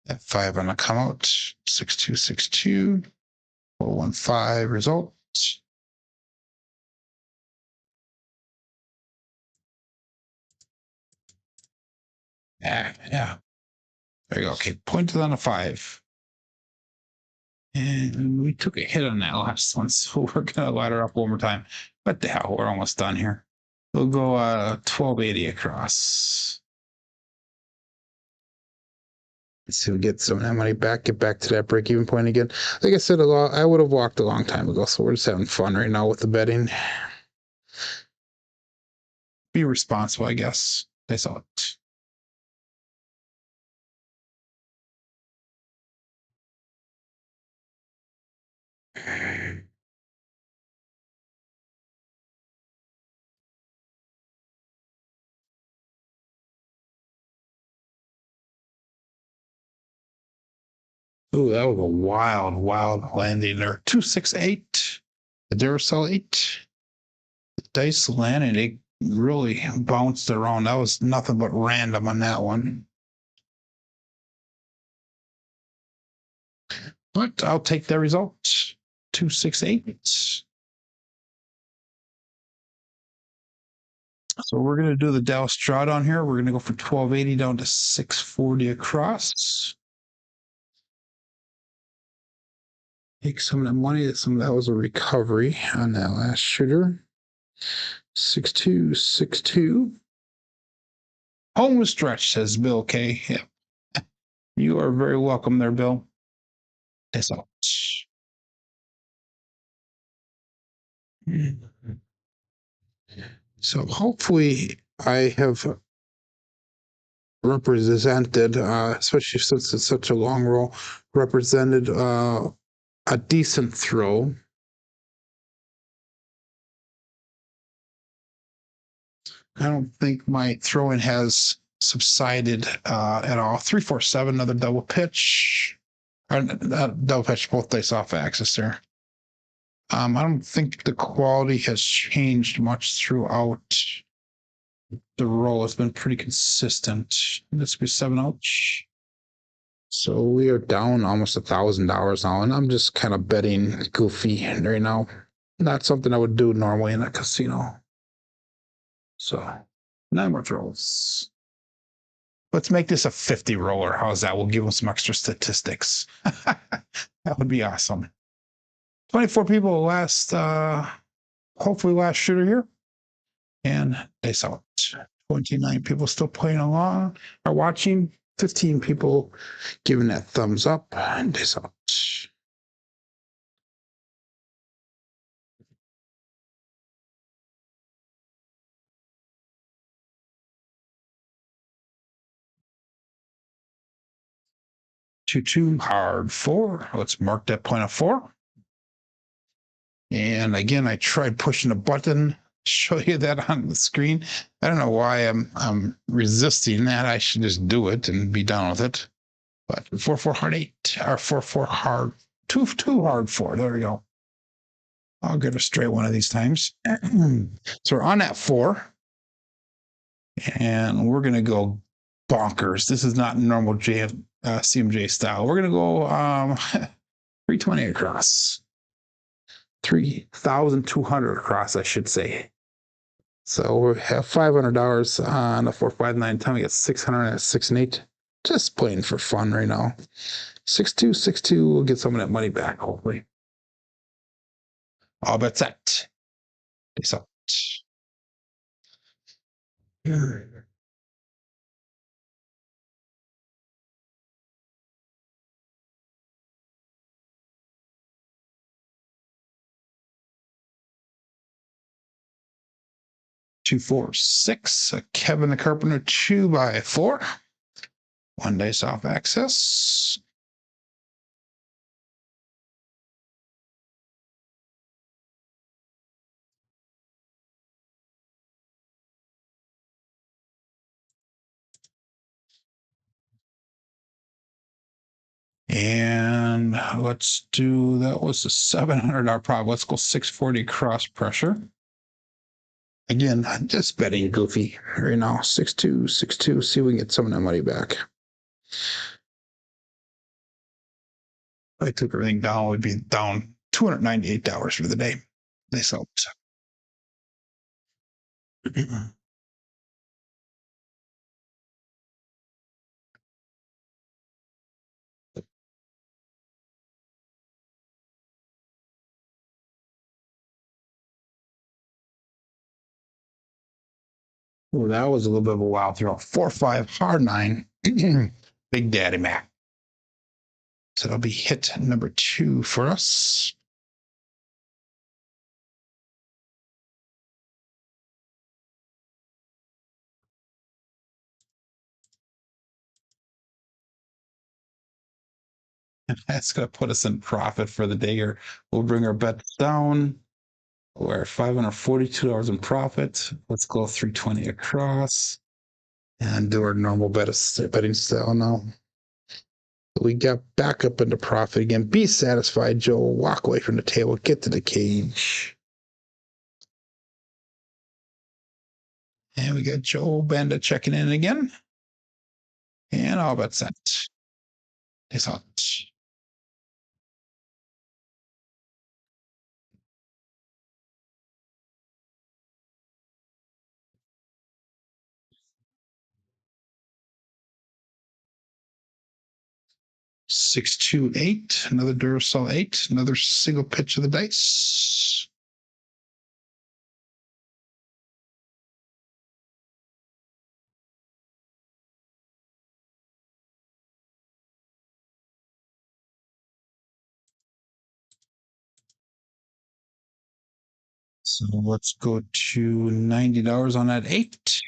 At 5 on the come out. 6-2, 6-2. 4, 1, 5 result. Yeah. There you go. Okay, pointed on a 5. And we took a hit on that last one, so we're gonna ladder up one more time. What the hell? We're almost done here. We'll go 1280 across. So get some of that money back, get back to that break-even point again. Like I said, I would have walked a long time ago, so we're just having fun right now with the betting. Be responsible, I guess. I saw it. Ooh, that was a wild landing there. 268. The Duracell 8. The dice landing, it really bounced around. That was nothing but random on that one. But I'll take the result. 268. So we're going to do the Dallas drawdown here. We're going to go from 1280 down to 640 across. Take some of that money. Some of that was a recovery on that last shooter. 6-2, 6-2. Home stretch, says Bill K. Yeah. You are very welcome there, Bill. That's all. So hopefully I have represented, especially since it's such a long roll, represented a decent throw. I don't think my throwing has subsided at all. 3-4-7, another double pitch. Double pitch, both dice off axis there. I don't think the quality has changed much throughout the roll. It's been pretty consistent. This be 7 ouch. So we are down almost $1,000 now, and I'm just kind of betting goofy right now. Not something I would do normally in a casino. So 9 more throws. Let's make this a 50 roller. How's that? We'll give them some extra statistics. That would be awesome. 24 people last, hopefully last shooter here. And they saw it. 29 people still playing along or watching. 15 people giving that thumbs up. And they saw it. Two hard 4. Let's mark that point of 4. And again, I tried pushing a button. Show you that on the screen. I don't know why I'm resisting that. I should just do it and be done with it. But 4-4 hard 8 or 4-4 hard 2 hard 4. There we go. I'll get a straight one of these times. So we're on that 4. And we're gonna go bonkers. This is not normal CMJ style. We're gonna go 320 across. 3,200 across, I should say. So we have $500 on a 459. Time we get 600 at 6 and 8. Just playing for fun right now. 6-2, 6-2. We'll get some of that money back, hopefully. All bets set. Peace out. 2-4-6. Kevin the Carpenter 2 by 4. One dice off access. And let's do, that was a $700 prop. Let's go 640 cross pressure. Again, just betting goofy right now. 6-2, 6-2. See if we can get some of that money back. If I took everything down, we'd be down $298 for the day. Nice helped. Well, that was a little bit of a wild throw. 4-5 hard 9. Big Daddy Mac. So that'll be hit number 2 for us. That's going to put us in profit for the day here. We'll bring our bets down. We're at $542 in profit. Let's go 320 across and do our normal betting style now. We got back up into profit again. Be satisfied, Joe. Walk away from the table. Get to the cage. And we got Joe Banda checking in again. And all bets set. It's hot. 628, another Duracell 8, another single pitch of the dice. So let's go to $90 on that 8.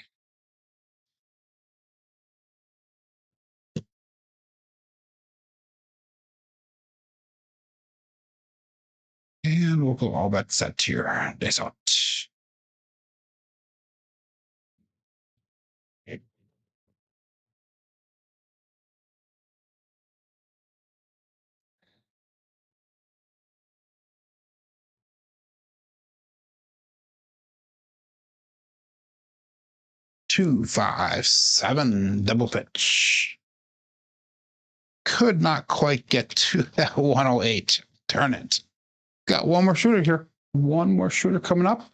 And we'll go all bet set here. Dice out. 257 double pitch. Could not quite get to that 108. Turn it. Got one more shooter here. One more shooter coming up.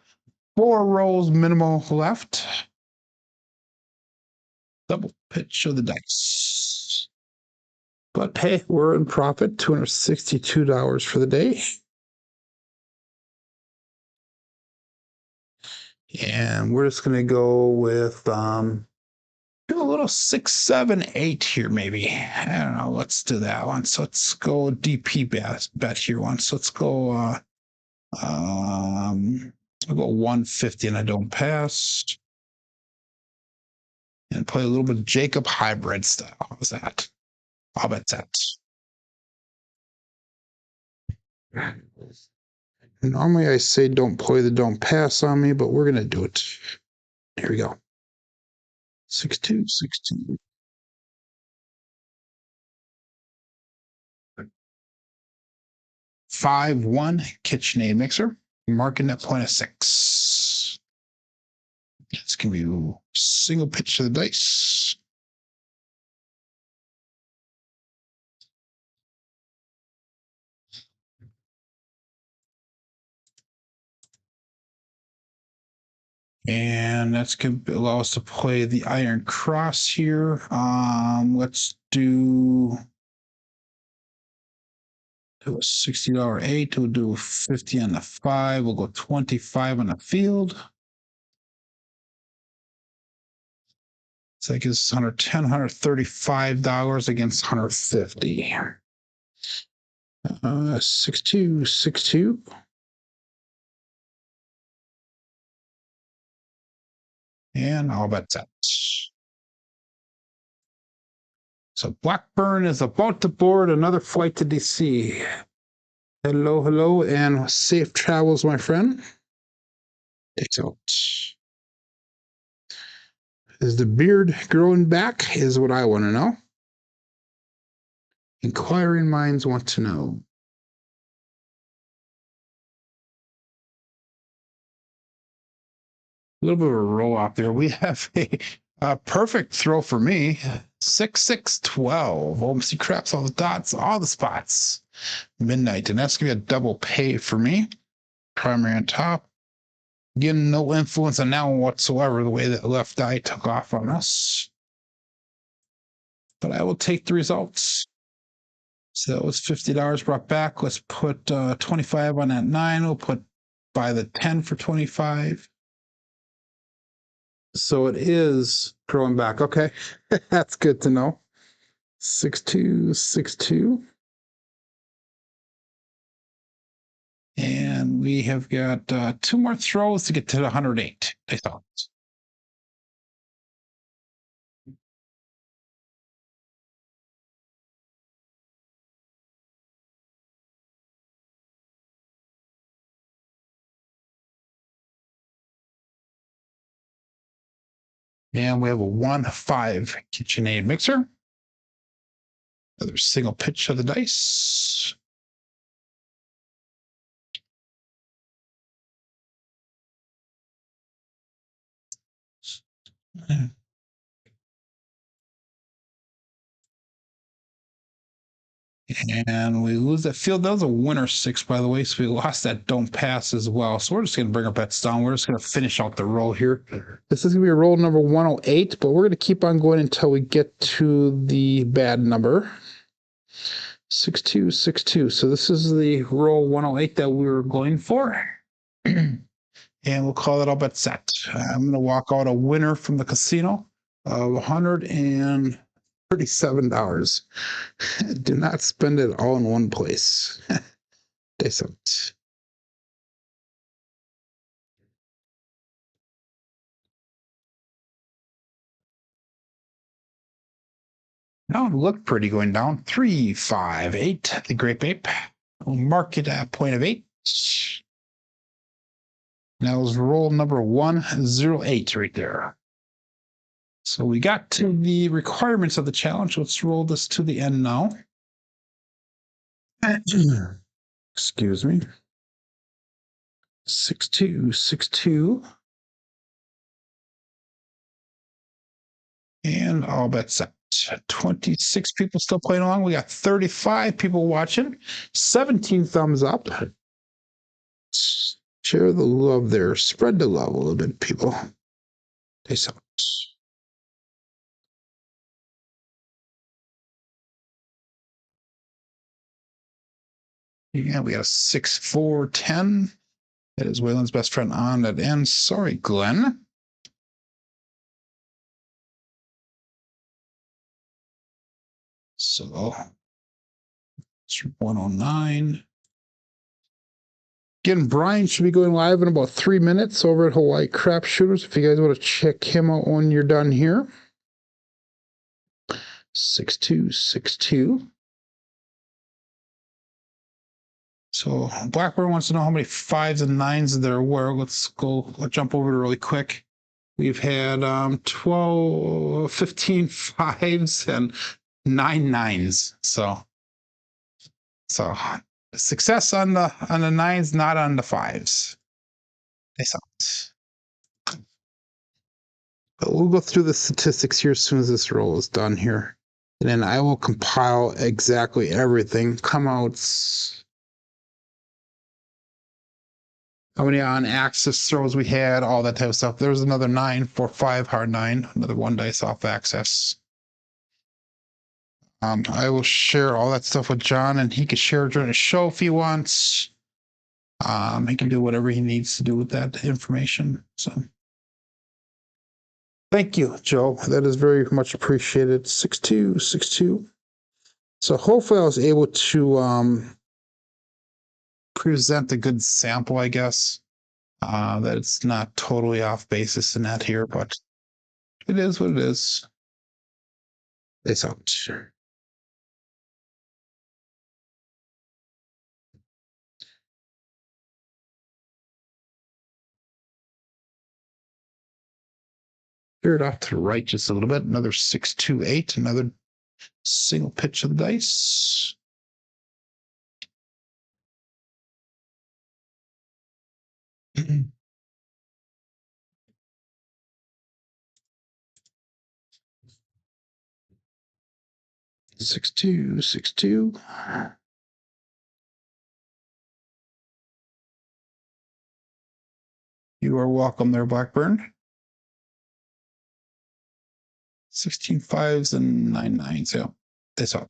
4 rolls minimal left. Double pitch of the dice. But hey, we're in profit. $262 for the day. And we're just going to go with do a little 6, 7, 8 here, maybe. I don't know. Let's do that one. So let's go DP bet here once. So let's go I'll go 150 and I don't pass. And play a little bit of Jacob hybrid style. How's that? I'll bet that. Normally I say don't play the don't pass on me, but we're gonna do it. Here we go. 6-2, 6-2. 5-1 KitchenAid mixer. Marking that point of 6. It's gonna be single pitch to the dice. And that's going to allow us to play the Iron Cross here. Let's do a $60 8. We'll do 50 on the 5. We'll go 25 on the field. So that gives $110, $135 against 150. 6-2, 6-2. And I'll bet that. So Blackburn is about to board another flight to DC. Hello, hello, and safe travels, my friend. Takes out. Is the beard growing back? Is what I want to know. Inquiring minds want to know. A little bit of a roll out there. We have a perfect throw for me. 6-6-12. OMC craps all the dots, all the spots. Midnight, and that's gonna be a double pay for me. Primary on top. Again, no influence on that one whatsoever, the way that left eye took off on us. But I will take the results. So that was $50 brought back. Let's put 25 on that 9. We'll put by the 10 for 25. So it is growing back. Okay. That's good to know. 6-2-6-2. And we have got 2 more throws to get to the 108. I thought. And we have a 1-5 KitchenAid mixer. Another single pitch of the dice. And we lose that field. That was a winner 6, by the way. So we lost that don't pass as well. So we're just going to bring our bets down. We're just going to finish out the roll here. This is going to be a roll number 108, but we're going to keep on going until we get to the bad number. 6-2-6-2. So this is the roll 108 that we were going for. And we'll call it all bet set. I'm going to walk out a winner from the casino of $137. Do not spend it all in one place. Decent. Now it looked pretty going down. 3-5-8. The Grape Ape. We'll mark it at point of 8. That was roll number 108 right there. So we got to the requirements of the challenge. Let's roll this to the end now. Excuse me. 6-2-6-2. And all bets set. 26 people still playing along. We got 35 people watching. 17 thumbs up. Share the love there. Spread the love a little bit, people. Peace out. Yeah, we got a 6-4-10. That is Waylon's best friend on that end. Sorry, Glenn. So it's 109. Again, Brian should be going live in about 3 minutes over at Hawaii Crap Shooters. If you guys want to check him out when you're done here. 6-2-6-2. So Blackburn wants to know how many 5s and 9s there were. Let's jump over to really quick. We've had 15 5s and 9 9s. So success on the 9s, not on the 5s. But we'll go through the statistics here as soon as this roll is done here. And then I will compile exactly everything. Come out. How many on axis throws we had, all that type of stuff. There's another 9-4-5 hard 9, another 1 dice off axis. I will share all that stuff with John, and he can share during the show if he wants. He can do whatever he needs to do with that information. So thank you, Joe. That is very much appreciated. 6-2-6-2. So hopefully I was able to present a good sample, I guess. That it's not totally off basis in that here, but it is what it is. This out. Veer it off to the right just a little bit. Another 628. Another single pitch of the dice. Six two, 6-2. You are welcome there, Blackburn. 16 fives and 9 nines. Yeah, that's all.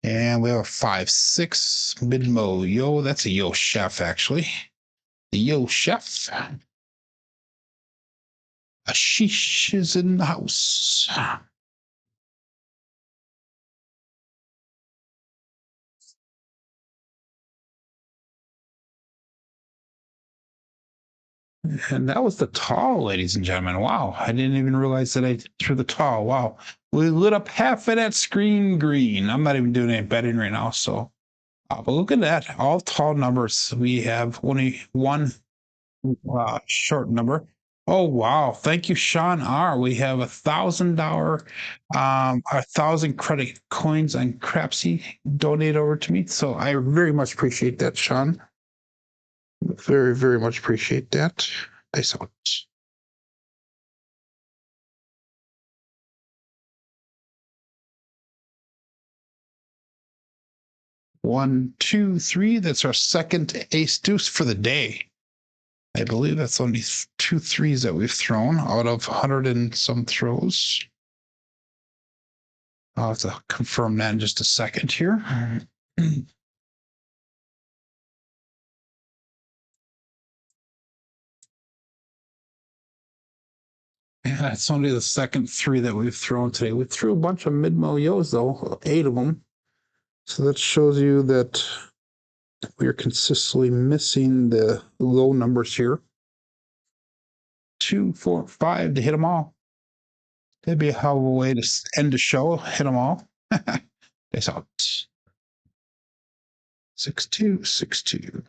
And we have a 5-6 mid-mo. Yo, that's a yo chef, actually. The yo chef. Ashish is in the house. And that was the tall, ladies and gentlemen. Wow. I didn't even realize that I threw the tall. Wow. We lit up half of that screen green. I'm not even doing any betting right now. So, but look at that. All tall numbers. We have only one short number. Oh, wow. Thank you, Sean R. We have $1,000, 1,000 credit coins on Crapsee donate over to me. So I very much appreciate that, Sean. Very, very much appreciate that. Nice out. One, two, three. That's our second ace deuce for the day. I believe that's only 2 threes that we've thrown out of 100 and some throws. I'll have to confirm that in just a second here. Yeah, it's only the second 3 that we've thrown today. We threw a bunch of mid-mo yos, though, 8 of them. So that shows you that we are consistently missing the low numbers here. 2, 4, 5 to hit them all. That'd be a hell of a way to end the show. Hit them all. That's out. 6-2, 6-2.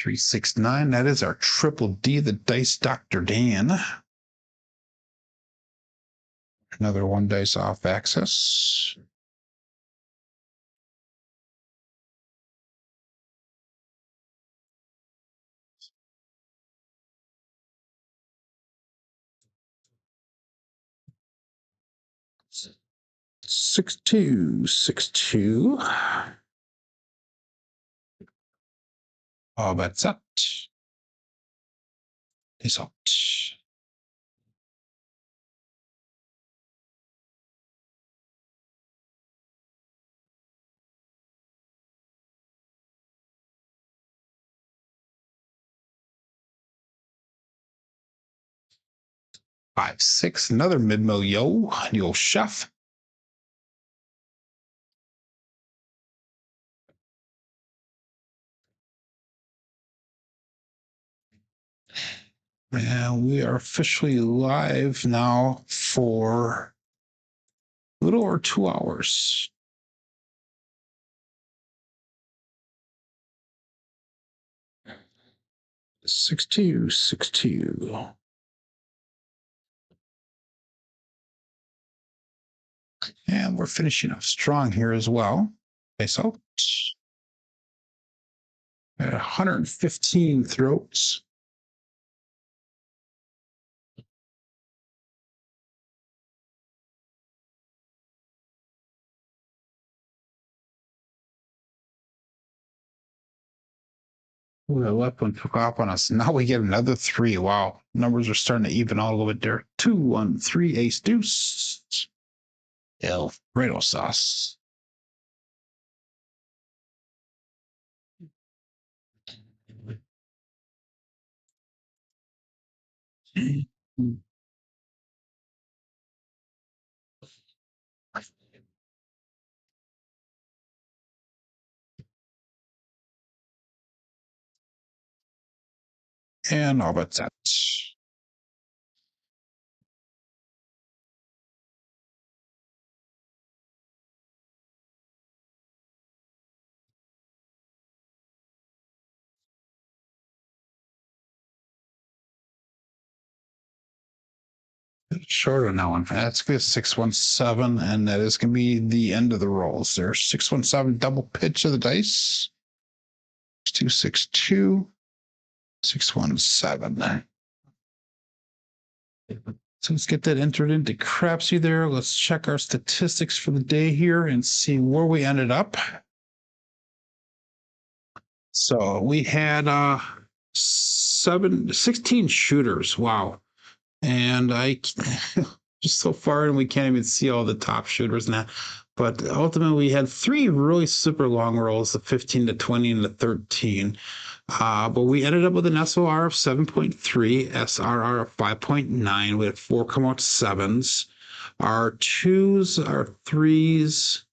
Three, 6, 9. That is our triple D, the Dice Dr. Dan. Another 1 dice off axis. Six two, 6-2. All bets up. Is out. Five, 6, another mid-mo yo chef. And we are officially live now for a little over 2 hours. 6-2, 6-2. And we're finishing up strong here as well. Okay, so at 115 throats. Ooh, the left one took off on us. Now we get another 3. Wow. Numbers are starting to even out a little bit there. 2, 1, 3, ace, deuce. Alfredo sauce. And all but that. Short on that one. That's good. 617, and that is going to be the end of the rolls there. 617 double pitch of the dice. 262, 617. So let's get that entered into Crapsee there. Let's check our statistics for the day here and see where we ended up. So we had 16 shooters. Wow. And I just so far, and we can't even see all the top shooters now. But ultimately, we had three really super long rolls, the 15 to 20 and the 13. But we ended up with an SOR of 7.3, SRR of 5.9. We had four come out sevens. Our twos, our threes,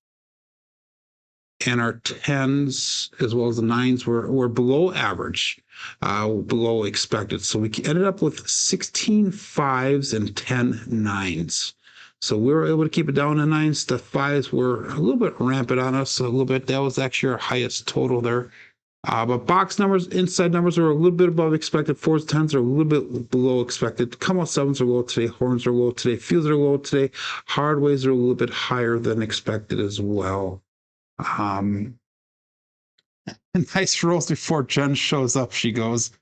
and our tens, as well as the nines, were below average, below expected. So we ended up with 16 fives and 10 nines. So we were able to keep it down to nines. The fives were a little bit rampant on us, a little bit. That was actually our highest total there. But box numbers, inside numbers are a little bit above expected. Fours, tens are a little bit below expected. Come out sevens are low today. Horns are low today. Fields are low today. Hardways are a little bit higher than expected as well. Nice rolls before Jen shows up, she goes.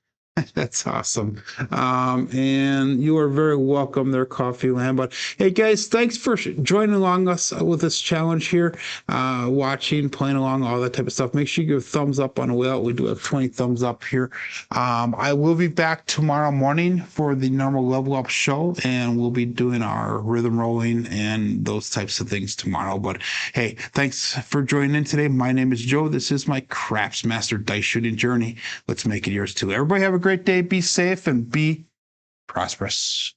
That's awesome. And you are very welcome there, Coffee Land. But hey, guys, thanks for joining along us with this challenge here, watching, playing along, all that type of stuff. Make sure you give a thumbs up on the way out. We do have 20 thumbs up here. I will be back tomorrow morning for the normal level up show, and we'll be doing our rhythm rolling and those types of things tomorrow. But hey, thanks for joining in today. My name is Joe. This is my Craps Master Dice Shooting Journey. Let's make it yours too. Everybody have a great day. Be safe and be prosperous.